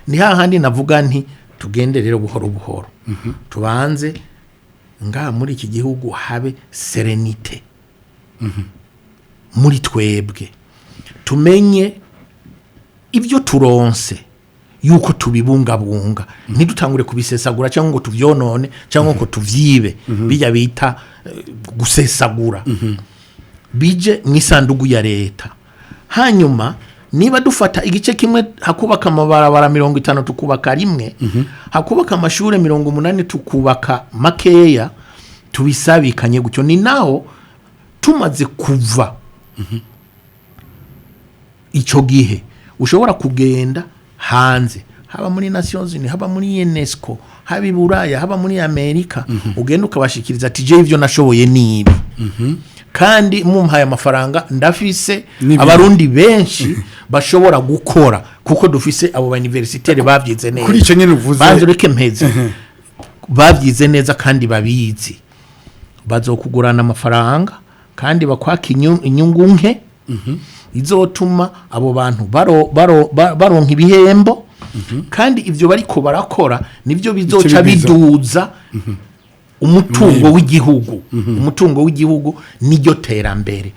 ni hahandi navuga nti tugende rero buhoro buhoro tubanze nga muri iki gihugu habe serenite muri twebwe tumenye ibyo turonse yuko tubibungabunga ntidutangure kubisesagura cyangwa ngo tuvyonone cyangwa ngo tuvyibe bijya bita gusesagura bije mwisandugu ya leta hanyuma niba dufata igice kimwe hakubaka amabarabara 50 tukubaka rimwe hakubaka amashure 180 tukubaka makeya tubisabikanye gutyo ni naho tumaze kuva ico gihe ushobora kugenda hanze haba muri Nations Unies haba muri UNESCO haba Buraya haba muri Amerika ugenda ukabashikiriza ati je ivyo nashoboye nibi kandi mumpaye amafaranga ndafise N'ibindi. abarundi benshi bashobora gukora kuko dufise abo ba universitaire bavyize neza kuri ico nyene uvuze banze reke mpeze bavyize neza kandi babizi bazokugurana amafaranga kandi bakwaka inyungu nke izotuma abo bantu baronka ibihembo kandi ivyo bariko barakora nivyo bizoca biduza umutungo w'igihugu umutungo w'igihugu niryo terambere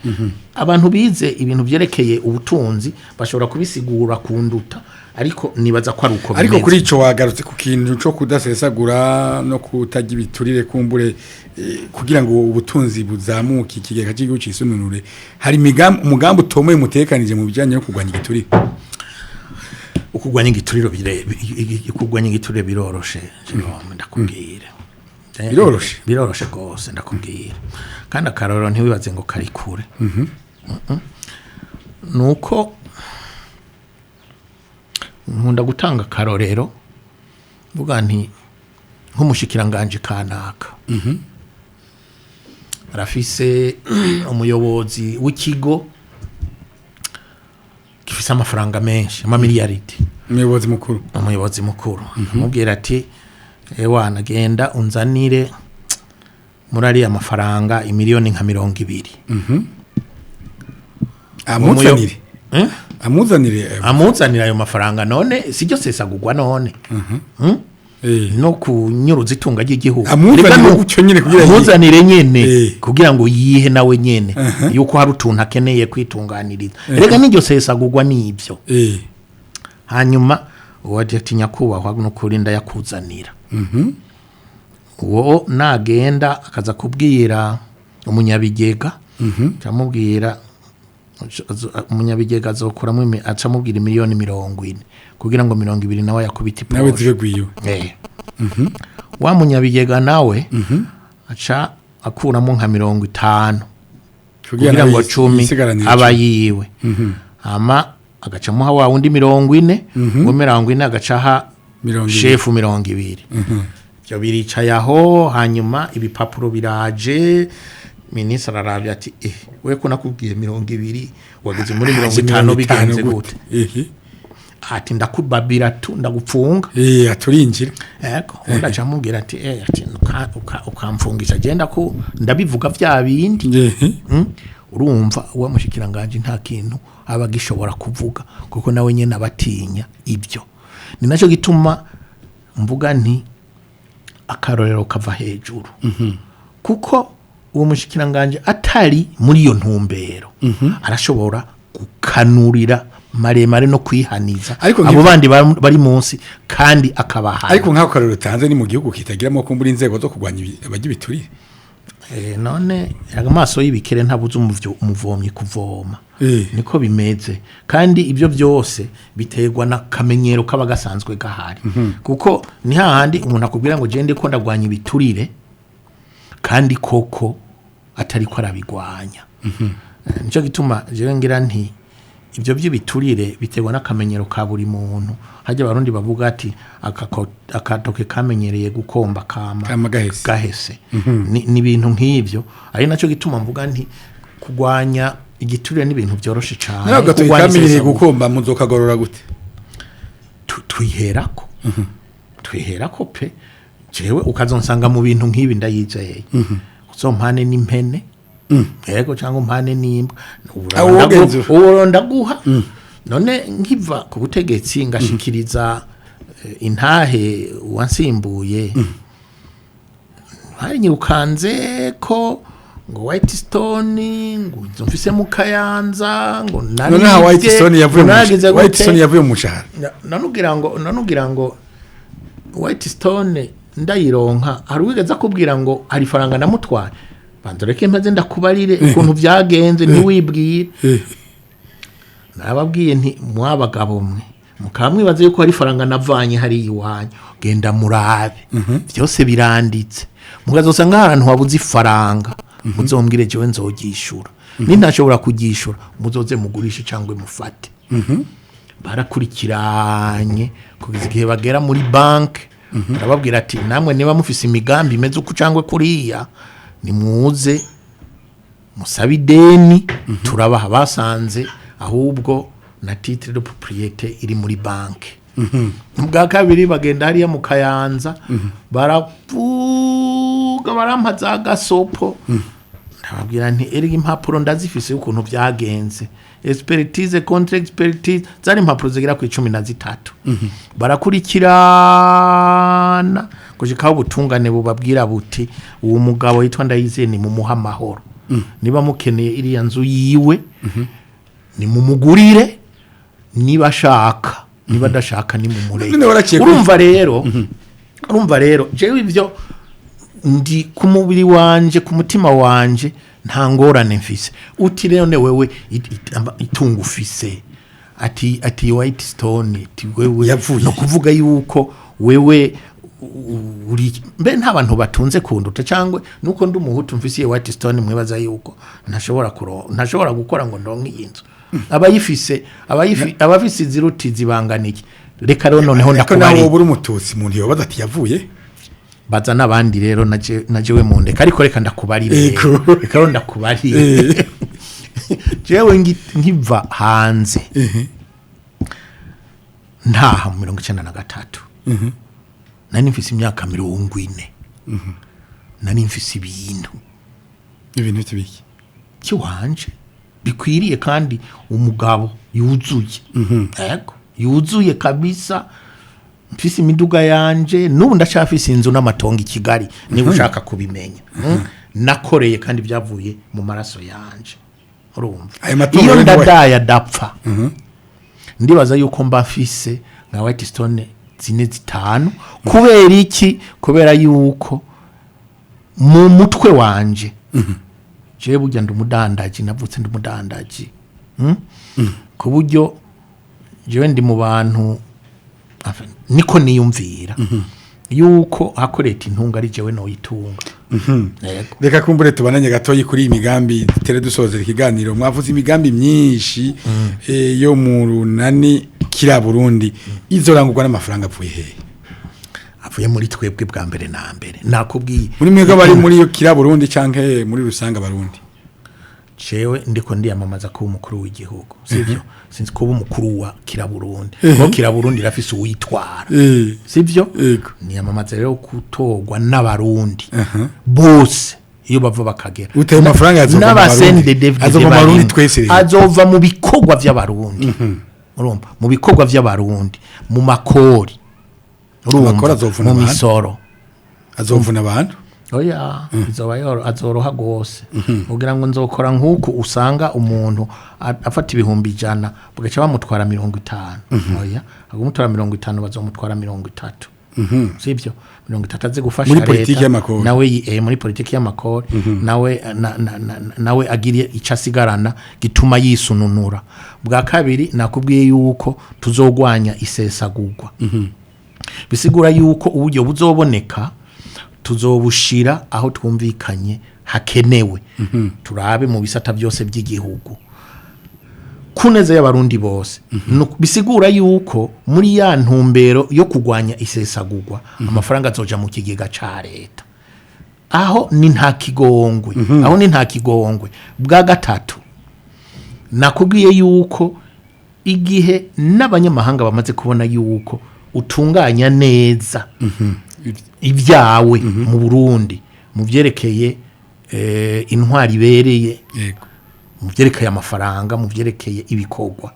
abantu bize ibintu vyerekeye ubutunzi bashobora kubisigura kunduta ariko nibaza ko ari uko bimeze ariko kuri ico wagarutse ku kintu cyo kudasesagura no kutagira ibiturire kumbure kugira ngo ubutunzi buzamuke ikigega cy'igihugu cisununure hari umugambi utomoye mutekanije mu bijanye no kugwanya igiturire ukugwanya igiturire biroroshe ndakubwira biroroshe gose ndakubwira kandi akarorero ntiwibaze ngo kari kure nuko nkunda gutanga akarorero mvuga nti nk'umushikiranganje kanaka arafise umuyobozi w'ikigo gifise amafaranga menshi amamiliyaridi umuyobozi mukuru amubwira ati ewa nagenda unzanire muri ariya mafaranga imiliyoni nka 200 amuzanire ayo mafaranga none sijyo sesagurwa none no kunyuruza itunga ry'igihugu amuzanire nyene kugira ngo yihe nawe nyene yuko hari utuntu akeneye kwitunganiriza rega n'iryo sesagurwa n'ibyo hanyuma uwaje nyakubahwa no kurinda yakuzanira uwo nagenda akaza kubwira umunyabigega camubwira umunyabigega azokuramo acamubwira miliyoni 40 kugira ngo 20 nawe yakubita iposho nawe zibegwiyo wa munyabigega nawe aca akuramo nka 50 kugira ngo 10 abayiwe ama agacamuha wa wundi 40 ngo 40 agacaha shefu 20 byo biricaye aho hanyuma ibipapuro biraje ministre arabya ati we ko nakubwiye 20 wageze muri 50 bigenze gute ati ndakubabira tu ndagupfunga aturinjira yego ndaca mubwira ati ati ukamfungisha genda ko ndabivuga vya bindi urumva uwa mushikiranganje nta kintu abagishobora kuvuga kuko nawe nyene abatinya ibyo ni naco gituma mvuga nti akarorero kava hejuru kuko uwo mushikiranganje atari muri iyo ntumbero arashobora gukanurira maremare no kwihaniza abo bandi bari munsi kandi akabaha ariko nk'ako karero tanze ni mu gihugu kitagiramo kumbura inzego zo kugwanya abagibiturire none amaso y'ibikere ntabuze umuvomyi kuvoma niko bimeze kandi ibyo byose biterwa na kamenyero kabagasanzwe gahari kuko ni hahandi umuntu akubwira ngo gende ko ndagwanya ibiturire kandi koko atari ko arabigwanya nico gituma jewe ngira nti ibyo by'ibiturire biterwa n'akamenyero ka buri muntu hajya abarundi bavuga ati akatoke kamenyereye gukomba kama gahese ni ibintu nk'ibyo ari naco gituma mvuga nti kugwanya igiturire n'ibintu byoroshe cyane ntabwo kamenyereye gukomba muzokagorora gute twiherako pe jewe ukazonsanga mu bintu nk'ibi Ndayizeye uzompane n'impene yego cyangwa mpane n'imbwa uronda guha none nkiva ku butegetsi ngashikiriza intahe wansimbuye hari nyirukanze ko ngo White Stone ngo mfise mu Kayanza ngo none ha White Stone yavuye mu mushahara nanugira ngo White Stone ndayironka hari wigeze kubwira ngo hari faranga namutwara bandoreke mpaze ndakubarire ukuntu byagenze ntiwibwire nababwiye nti mwabagabo mwe mukamwibaze yuko hari faranga navanye hari iwanyu genda murabe byose biranditse mugazosanga ahantu wabuze ifaranga muzombwire jewe nzogishura nintashobora kugishura muzoze mugurishe cyangwa mufate barakurikiranye kugeza igihe bagera muri bank arababwira ati namwe niba mufise imigambi imeze uko cyangwa kuriya nimuze musaba ideni turabaha basanze ahubwo na titre de propriété iri muri banke bwa kabiri bagenda hariya mu Kayanza baravuga barampa za gasopo ndababwira nti erega impapuro ndazifise ukuntu byagenze expertise contre expertise zari impapuro zigera ku 13 barakurikirana kushikaho ubutungane bubabwira buti uwo mugabo yitwa Ndayizeye ni mu muha amahoro niba mukeneye iriya nzu yiwe ni mumugurire niba ashaka niba dashaka ni mumureke urumva rero jewe ivyo ndi ku mubiri wanje ku mutima wanje nta ngorane mfise uti rero ne wewe itungu ufise ati White Stone ati wewe no kuvuga yuko wewe uri mbe nta bantu batunze kunduta cyangwa nuko ndi umuhutu mfise White Stone mwibaza yuko ntashobora gukora ngo ndonke inzu abafise ziruti zibanganiki reka rero noneho ndakubari naho buri umututsi muntu yobaza ati yavuye baza nabandi rero najewe mu ndeka ariko reka ndakubarire reka rero ndakubarire jewe nkiva hanze ntaha mu 1993 nani mfise imyaka 40 nani mfise ibintu tibiki kiwanje bikwiriye kandi umugabo yuzuye yego yuzuye kabisa mfise imiduga yanje nubu ndacafise inzu n'amatongo Kigali niba ushaka kubimenya nakoreye kandi byavuye mu maraso yanje urumva iyo ndadaya dapfa ndibaza yuko mbafise nka White Stone 4-5 kubera iki kubera yuko mu mutwe wanje je burya ndumudandaji navutse ndumudandaji ku buryo jewe ndi mu bantu niko niyumvira yuko hakoreta intunga ari jewe no yitunga reka kumbure tubananye gatoyi kuri imigambi tere dusozera ikiganiro mwavuze imigambi myinshi yo mu runani KIRA-BURUNDI izorangurwa n'amafaranga apfuye he avuye muri twebwe bwa mbere na mbere nakubwiye muri mwega bari muri KIRA-BURUNDI canke muri rusanga barundi jewe ndiko ndiyamamaza ko umukuru w'igihugu sivyo sinzi ko umukuru wa KIRA-BURUNDI ko KIRA-BURUNDI rafise uwitwara sivyo niyamamaza rero kutogwa n'abarundi bose iyo bava bakagera uteye amafaranga azova mu twese azova mu bikorwa by'abarundi urumva mu bikorwa by'abarundi mu makori urumva mu misoro azovuna abantu oya izoba azoroha gose ugira ngo nzokora nkuko usanga umuntu afata ibihumbi 100 bugaca bamutwara 50 oya agumutwara 50 bazomutwara 30 sivyo 30 aze gufasha leta nawe muri politiki y'amakori nawe agiriye icasigarana gituma yisununura bwa kabiri nakubwiye yuko tuzogwanya isesagurwa bisigura yuko uburyo buzoboneka tuzobushira aho twumvikanye hakenewe turabe mu bisata byose by'igihugu kuneza y'abarundi bose bisigura yuko muri ya ntumbero yo kugwanya isesagurwa amafaranga azoja mu kigega ca leta aho ni nta kigongwe bwa gatatu nakubwiye yuko igihe n'abanyamahanga bamaze kubona yuko utunganya neza ibyawe mu Burundi mu byerekeye intwari ibereye mu byerekeye amafaranga mu byerekeye ibikorwa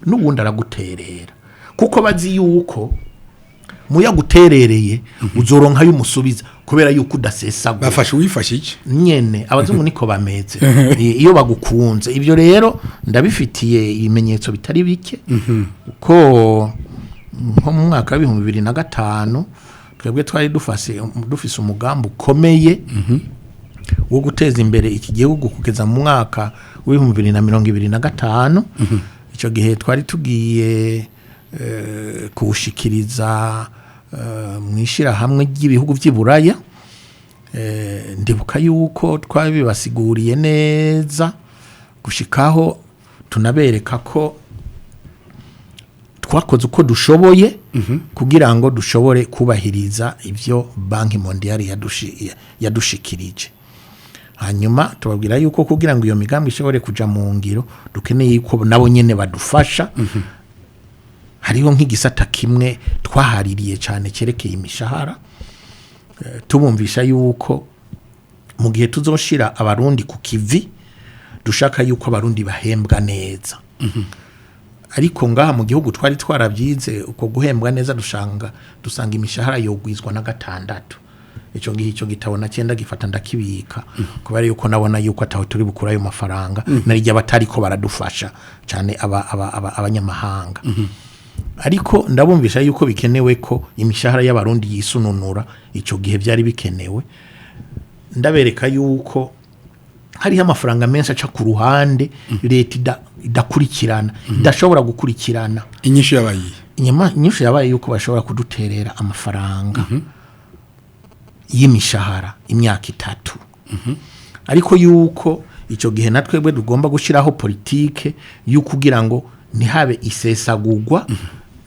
n'ubundi araguterera kuko bazi yuko muya guterereye uzoronka y'umusubiza kubera yuko udasesagura bafashe wifashije nyene abazungu niko bameze iyo bagukunze ibyo rero ndabifitiye ibimenyetso bitari bike uko nko mu mwaka wa 2005 twebwe twari dufise umugambi ukomeye wo guteza imbere iki gihugu kugeza mu mwaka wa 2025 ico gihe twari tugiye kushikiriza mwishira hamwe ry'ibihugu by'Iburaya ndibuka yuko twabibasiguriye neza gushikaho tunabereka ko twakoze uko dushoboye kugira ngo dushobore kubahiriza ivyo Banki Mondiale yadushikirije hanyuma tubabwira yuko kugira ngo iyo migambi ishobore kuja mu ngiro dukeneye yuko nabo nyene badufasha hariho nk'igisata kimwe twahaririye cyane cyerekeye imishahara tubumvisha yuko mu gihe tuzoshira abarundi ku kivi dushaka yuko abarundi bahembwa neza ariko ngaha mu gihugu twari twarabyize uko guhembwa neza dusanga imishahara yogwizwa na 6 icyo gitabo na cyenda gifata ndakibika kubera yuko nabona yuko ataho turi bukura ayo mafaranga narijya batari ko baradufasha cyane abanyamahanga ariko ndabumvisha yuko bikenewe ko imishahara y'abarundi yisununura icyo gihe byari bikenewe ndabereka yuko hariho amafaranga menshi aca ku ruhande leta idakurikirana idashobora gukurikirana inyishu yabaye yuko bashobora kuduterera amafaranga y'imishahara imyaka 3 ariko yuko icyo gihe natwebwe tugomba gushiraho politike yo kugira ngo ntihabe isesagurwa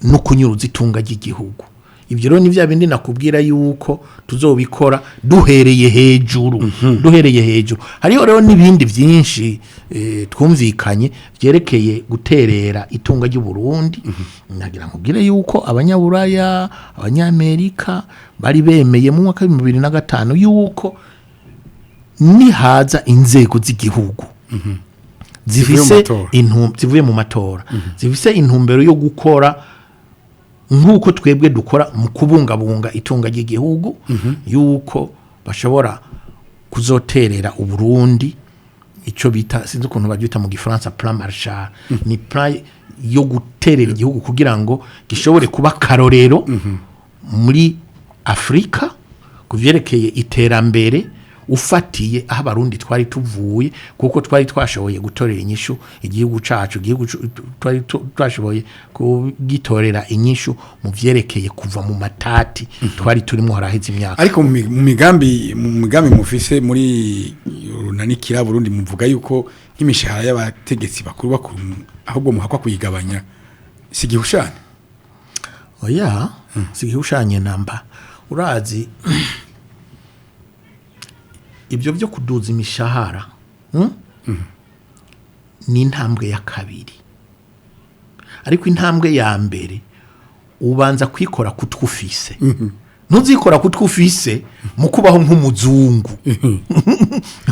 no kunyuruza itunga ry'igihugu ibyo rero ni bya bindi nakubwira yuko tuzobikora duhereye hejuru hariho rero n'ibindi byinshi twumvikanye byerekeye guterera itunga ry'u Burundi nagira nkubwire yuko abanyaburaya abanyamerika bari bemeye mu mwaka wa 2005 yuko nihaza inzego z'igihugu zifise zivuye mu matora zifise intumbero yo gukora nk'uko twebwe dukora mu kubungabunga itunga ry'igihugu yuko bashobora kuzoterera u Burundi icyo bita sinzi ukuntu babyita mu gifaransa plan Marshall ni plan yo guterera igihugu kugira ngo gishobore kuba karorero muri Afrika kuvyerekeye iterambere ufatiye aho abarundi twari tuvuye kuko twari twashoboye gutorera inyishu igihugu cacu twari twashoboye kugitorera inyishu mu vyerekeye kuva mu matati twari turimo haraheze imyaka ariko mu migambi mufise muri runani KIRA-BURUNDI muvuga yuko nk'imishahara y'abategetsi bakuru ahubwo muhakwa kuyigabanya sigihushane oya sigihushanye namba urazi ibyo byo kuduza imishahara ni intambwe ya kabiri ariko intambwe ya mbere ubanza kwikora kutwufise ntuzikora kutwufise mu kubaho nk'umuzungu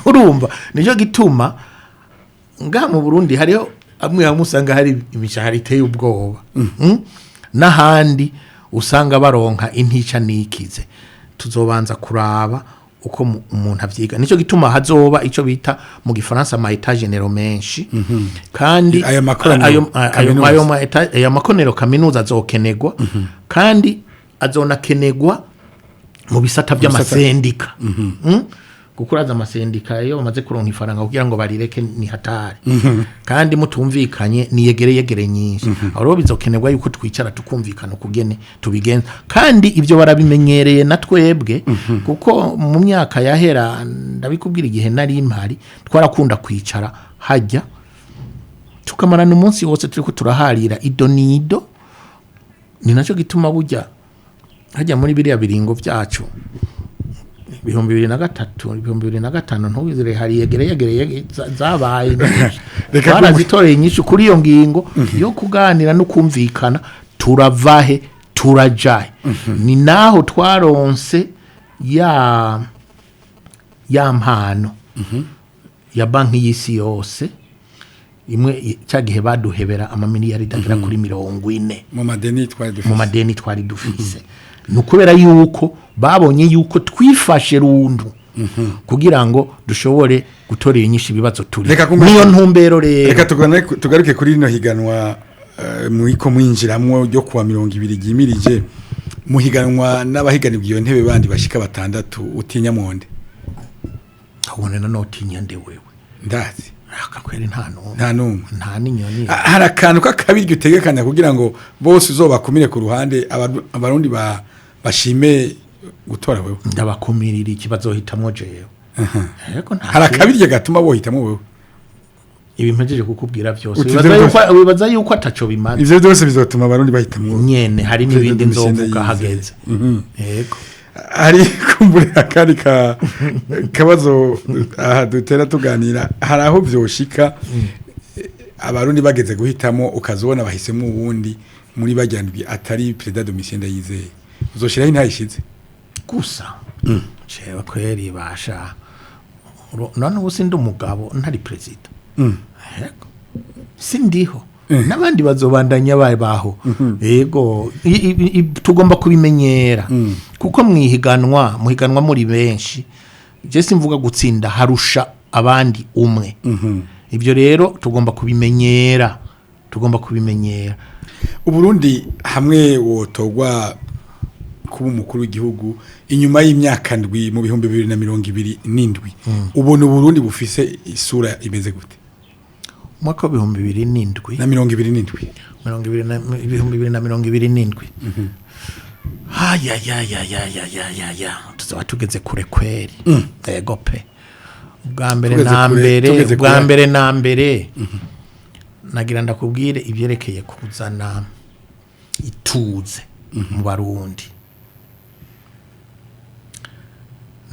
urumva nicyo gituma ngaha mu Burundi hariho amwe musanga hari imishahara iteye ubwoba n'ahandi usanga baronka intica nikize tuzobanza kuraba uko umuntu avyiga nico gituma hazoba ico bita mu gifaransa ma état généraux menshi kandi ayo makonero kaminuza azokenegwa kandi azonakenegwa mu bisata by'amasendika gukuraza amasendika yo bamaze kuronka ifaranga kugira ngo barireke ni hatari kandi mutumvikanye ni yegere nyinshi aho bizokenerwa yuko twicara tukumvikana kugene tubigenza kandi ibyo barabimenyereye natwebwe kuko mu myaka yahera ndabikubwira igihe nari impari twarakunda kwicara hajya tukamarana umunsi wose turiko turaharira idonido ni naco gituma burya hajya muri biriya biringo byacu 2003 ntubizire hari yegere zabaye barazitoreye inyishu kuri iyo ngingo yo kuganira no kumvikana turavahe turajaye ni naho twaronse ya mpano ya banki y'isi yose imwe cyagihe baduhebera amamiliyari dagera kuri 40 mu madeni twari dufise nukubera yuko babonye yuko twifashe rundu kugira ngo dushobore gutorera inyinshi bibazo turi niyo ntumbero rero reka tugaruke kuri rino higanwa muiko mwinjiramwo ryo kuwa 20 gimirije muhiganwa n'abahiganirwa iyo ntebe bandi bashika 6 utinya monde abone no utinya nde wewe ndazi akakweri nta ninyoni hari akantu kakabiryo utegekanya kugira ngo bose uzobakumire ku ruhande abarundi bashime gutora wewe ndabakumirira ikibazo hitamwo jewe hari akabiryo gatuma bohitamwo wewe ibimpejeje kukubwira byose wibaza yuko ataco bimaze ivyo byose bizotuma abarundi bahitamwo nyene hari nibindi nzovuga hageze yego hari kumburira kari kabazo dutera tuganira hari aho byoshika abarundi bageze guhitamo ukazobona bahisemo uwundi muri bajyandwi atari Président Domitien Ndayizeye uzoshiraho intayishize gusa cewa kweri basha none ubu sindi umugabo ntari president sindiho n'abandi bazobandanya baho yego tugomba kubimenyera kuko muhiganwa muri benshi je simvuga gutsinda harusha abandi umwe ibyo rero tugomba kubimenyera Uburundi hamwe wotogwa kuba umukuru w'igihugu inyuma y'imyaka ndwi mu 2027 ubona Uburundi bufise isura imeze gute mwaka wa 2027 na 2027 tuzaba tugeze kure kweri yego pe bwa mbere na mbere nagira ndakubwire ibyerekeye kuzana ituze mu Barundi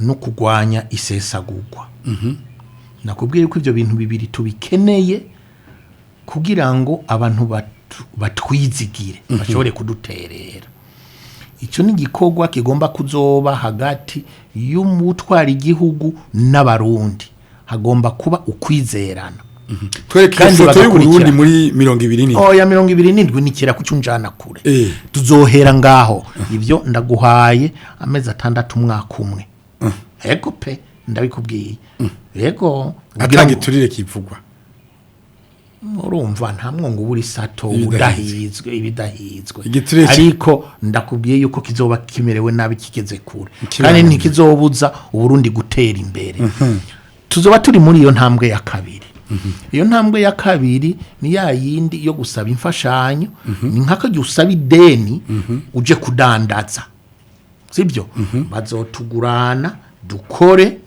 no kugwanya isesagurwa nakubwiye ko ibyo bintu bibiri tubikeneye kugira ngo abantu batwizigire bashobore kuduterera icyo ni igikorwa kigomba kuzoba hagati y'umutwara igihugu n'abarundi hagomba kuba ukwizerana twereke ifoto y'Uburundi muri 2027 oya 2027 nikira kucunjana kure tuzohera ngaho ibyo ndaguhaye amezi 6 umwaka umwe ego pe ndabikubwiye ego atange turire kivugwa urumva ntamwe ngo buri sato udahizwe ibidahizwe ariko ndakubwiye yuko kizoba kimerewe nabi kigeze kure kandi ntikizobuza Uburundi gutera imbere tuzoba turi muri iyo ntambwe ya kabiri iyo ntambwe ya kabiri ni ya yindi yo gusaba imfashanyo ni nkaka usaba ideni uje kudandaza sibyo bazotugurana dukore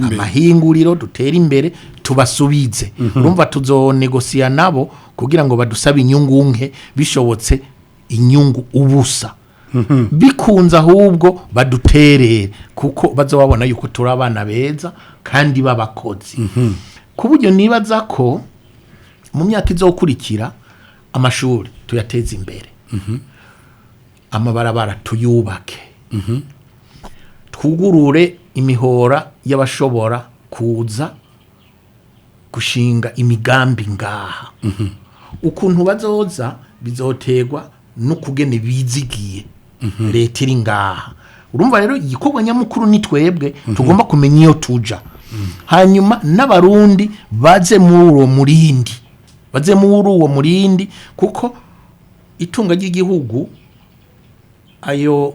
amahinguriro dutera imbere tubasubize urumva tuzonegosiya nabo kugira ngo badusabe inyungu nke bishobotse inyungu ubusa bikunza ahubwo baduterere kuko bazobabona yuko turi abana beza kandi babakozi kuburyo nibaza ko mu myaka izokurikira amashuri tuyateza imbere amabarabara tuyubake twugurure imihora y'abashobora kuza gushinga imigambi ngaha ukuntu bazoza bizotegwa no kugene bizigiye leta iri ngaha urumva rero igikorwa nyamukuru ni twebwe tugomba kumenya iyo tuja hanyuma n'abarundi baze muri uwo murindi kuko itunga ry'igihugu ayo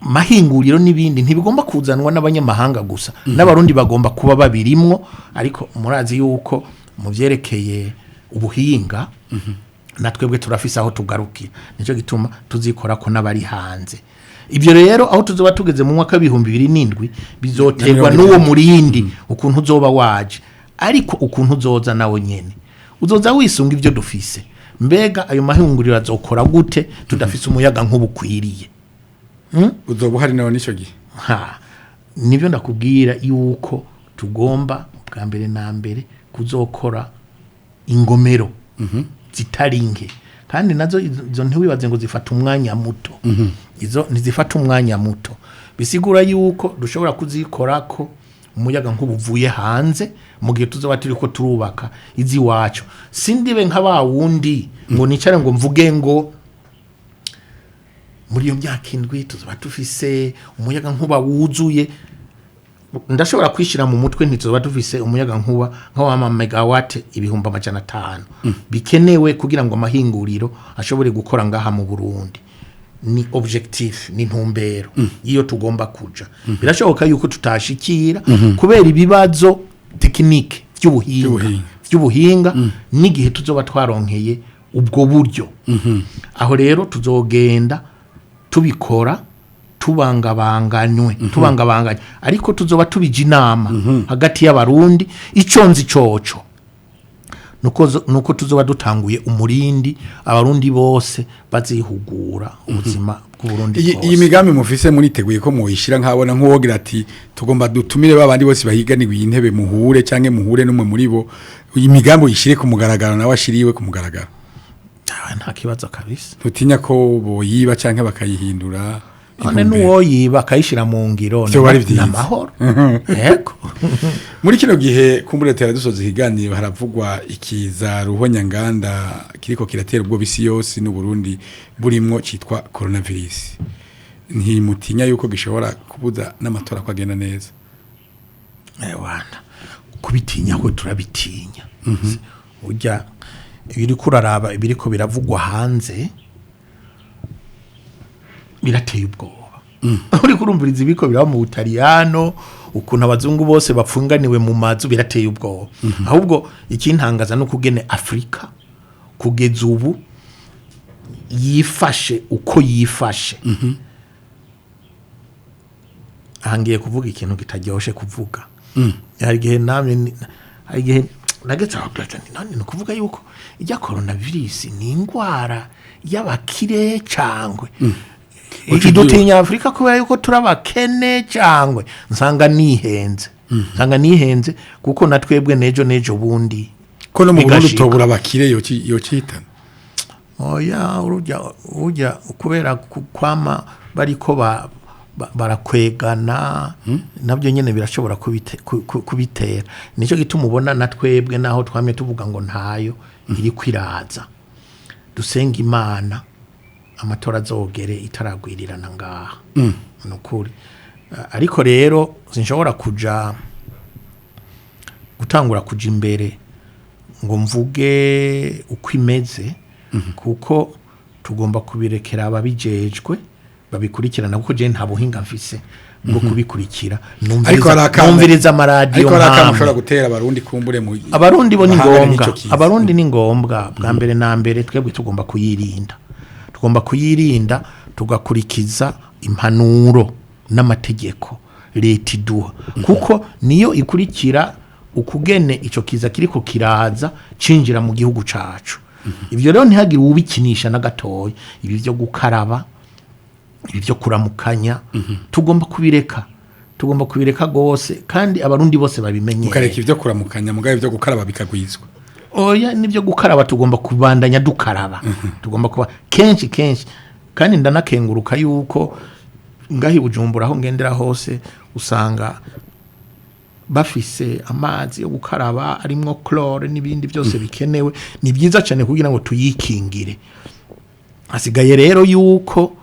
mahinguriro n'ibindi ntibigomba kuzanwa n'abanyamahanga gusa n'abarundi bagomba kuba babirimwo ariko murazi yuko mu byerekeye ubuhinga natwebwe turafise aho tugarukira nico gituma tuzikora ko n'abari hanze ibyo rero aho tuzoba tugeze mu mwaka 2027 bizoterwa n'uwo murindi ukuntu uzoba waje ariko ukuntu uzoza nawe nyene uzoza wisunga ibyo dufise mbega ayo mahinguriro azokora gute tudafise umuyaga nk'ubukwiriye uzoba hari nawe nico gihe nibyo ndakubwira yuko tugomba bwa mbere na mbere kuzokora ingomero zitaringe kandi nazo izo ntiwibaze ngo zifata umwanya muto izo ntizifata umwanya muto bisigura yuko dushobora kuzikora ko umuyaga nk'ubuvuye hanze mu gihe tuzoba turi ko turubaka izi wacu sindibe nk'aba wundi ngo nicare ngo mvuge ngo muri iyo myaka indwi tuzoba tufise umuyaga nkuba wuzuye ndashobora kwishira mu mutwe ntituzoba tufise umuyaga nkuba nk'ama megawatt 500 bikenewe kugira ngo amahinguriro ashobore gukora ngaha mu Burundi ni objectif ni ntumbero iyo tugomba kuja birashoboka yuko tutashikira kubera ibibazo technique by'ubuhinga n'igihe tuzoba twaronkeye ubwo buryo aho rero tuzogenda tubikora tubangabanganywe ariko tuzoba tubije inama hagati y'abarundi iconzi coco nuko tuzoba dutanguye umurindi abarundi bose bazihugura ubuzima bw'uburundi bwose. Iyi migambi mufise muriteguye ko muishira nkabona nk'uwogira ati tugomba dutumire babandi bose bahiganirwa intebe muhure canke muhure numwe muri bo, iyi migambi uyishire ku mugaragaro nawe ashiriwe ku mugaragaro. Nta kibazo kabisa. Tutinya ko boyiba canke bakayihindura. None nuwo yiba akayishira mu ngiro n'amahoro. Yego. Muri kino gihe kumburetera dusoza ikiganiro haravugwa ikiza ruhonyanganda kiriko kiratera ubwo bisi yose n'u Burundi burimwo citwa coronavirus. Ntimutinya yuko gishobora kubuza n'amatora kwagenda neza. Wana kubitinya ko turabitinya. Ujya ibiri kuraraba ibiriko biravugwa hanze birateye ubwoba. Uri kurumviriza ibiko biraba mu Butaliyano ukuntu abazungu bose bapfunganiwe mu mazu birateye ubwoba. Ahubwo ikintangaza no kugene Afrika kugeza ubu yifashe uko yifashe. Ahangiye kuvuga ikintu kitaryoshe kuvuga. Hari gihe namwe hari gihe nagetse abaplaza nani no kuvuga yuko ijya coronavirus ni ingwara y'abakire cangwe. Dutinya Afrika kubera yuko turabakene cangwe nsanga nihenze kuko natwebwe nejo bundi ko no mu Burundi tobura bakire yo citana. Oya urujya kubera kwama bariko barakwegana nabyo nyene birashobora kubitera. Nico gituma ubona natwebwe naho twame tuvuga ngo ntayo iri kwiraza. Dusenga Imana amatora azogere itaragwirirana ngaha. Nukuri. Ariko rero sinshobora gutangura kuja imbere ngo mvuge uko imeze kuko tugomba kubirekera ababijejwe babikurikirana kuko je nta buhinga mfise bwo kubikurikira. Numviriza amaradiyo ariko aramushobora gutera abarundi kumbure mu abarundi bo ni ngombwa. Abarundi ni ngombwa bwa mbere na mbere twebwe tugomba kuyirinda tugakurikiza impanuro n'amategeko leta iduha kuko niyo ikurikira ukugene ico kiza kiriko kiraza cinjira mu gihugu cacu. Ivyo rero ntihagire ubikinisha na gatoya. Ibi byo gukaraba, ibi byo kuramukanya tugomba kubireka gose kandi abarundi bose babimenye. Mukareka ivyo kuramukanya mugabe ivyo gukaraba bikagwizwa. Oya nibyo gukaraba tugomba kubandanya dukaraba. Tugomba kuba kenshi kandi ndanakenguruka yuko ngahi Bujumbura aho ngendera hose usanga bafise amazi yo gukaraba arimwo chlore n'ibindi byose bikenewe. Ni byiza cyane kugira ngo tuyikingire. Asigaye rero yuko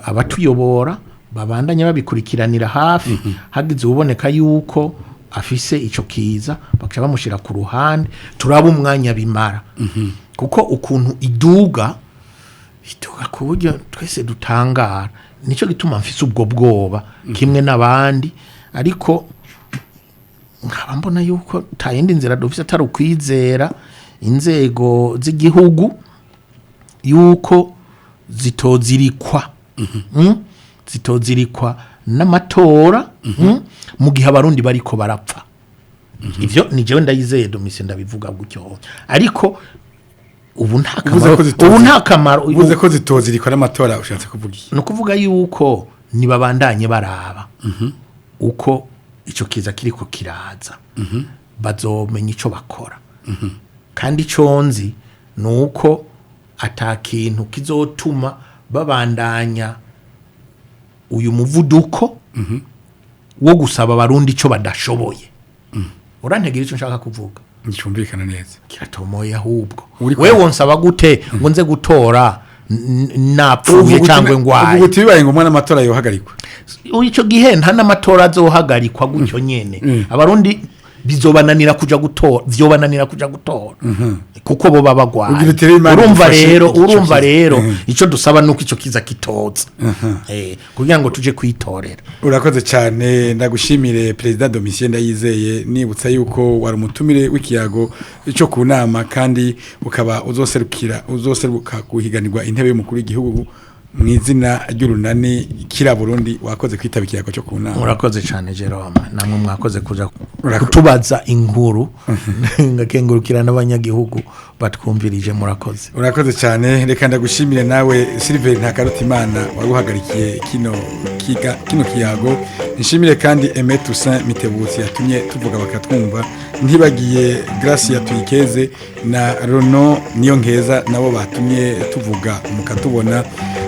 abatuyobora babandanya babikurikiranira hafi. Hagize uboneka yuko afise ico kiza bakaca bamushira ku ruhande turaba umwanya bimara. Kuko ukuntu iduga ku buryo twese dutangara. Nico gituma mfise ubwo bwoba kimwe n'abandi. Ariko nkaba mbona yuko tayindi nzira dufise atari ukwizera inzego z'igihugu yuko zitozirikwa n'amatora mu gihe abarundi bariko barapfa. Ivyo ni jewe Ndayizeye Domitien ndabivuga gutyo. Ariko ubu nta kamaro uvuze ko zitozirikwa n'amatora ushatse kuvuga iki? No kuvuga yuko nibabandanye baraba uko ico kiza kiriko kiraza bazomenya ico bakora. Kandi conzi nuko atakintu kizotuma babandanya uyu muvuduko wo gusaba abarundi ico badashoboye. Urantegera ico nshaka kuvuga nicumvikana neza kiratomoye ahubwo wewe wonsaba gute ngo nze gutora napfuye cyangwa ngwaye ubu tibaye ngo mwana amatora yohagarikwa ico gihe nta n'amatora azohagarikwa gutyo nyene abarundi bizobananira kuja gutora kuko bo babagwaye. urumva rero ico dusaba nuko ico kiza kitoza kugira ngo tuje kwitorera. Urakoze cyane ndagushimire Président Domitien Ndayizeye. Nibutsa yuko wari umutumire w'ikiyago cyo kunama kandi ukaba uzoseruka guhiganirwa intebe y'umukuru w'igihugu mwizina ry'urunani KIRA-BURUNDI wakoze kwitaba ikiyago cyo kunama. Murakoze cyane Jerome, namwe mwakoze kuja kutubaza inkuru ngakengurukira n'abanyagihugu batwumvirije. Murakoze. Urakoze cyane, reka ndagushimire nawe Silver Ntakarutimana waruhagarikiye kino kiyago. Nshimire kandi Aimé Toussaint Mitebutsi yatumye tuvuga bakatwumva, ntibagiye Grace yatwikeze na Rono niyo nkeza nabo batumye tuvuga mukatubona.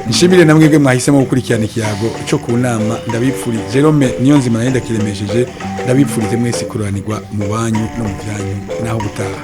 Nshimire namwe bwe mwahisemo gukurikirana ikiyago cyo kunama. Ndabipfurije Jerome niyo nzima naenda kiremesheje, ndabipfurije mwese kuranirwa mu banyu no mu byanyu naho butaha.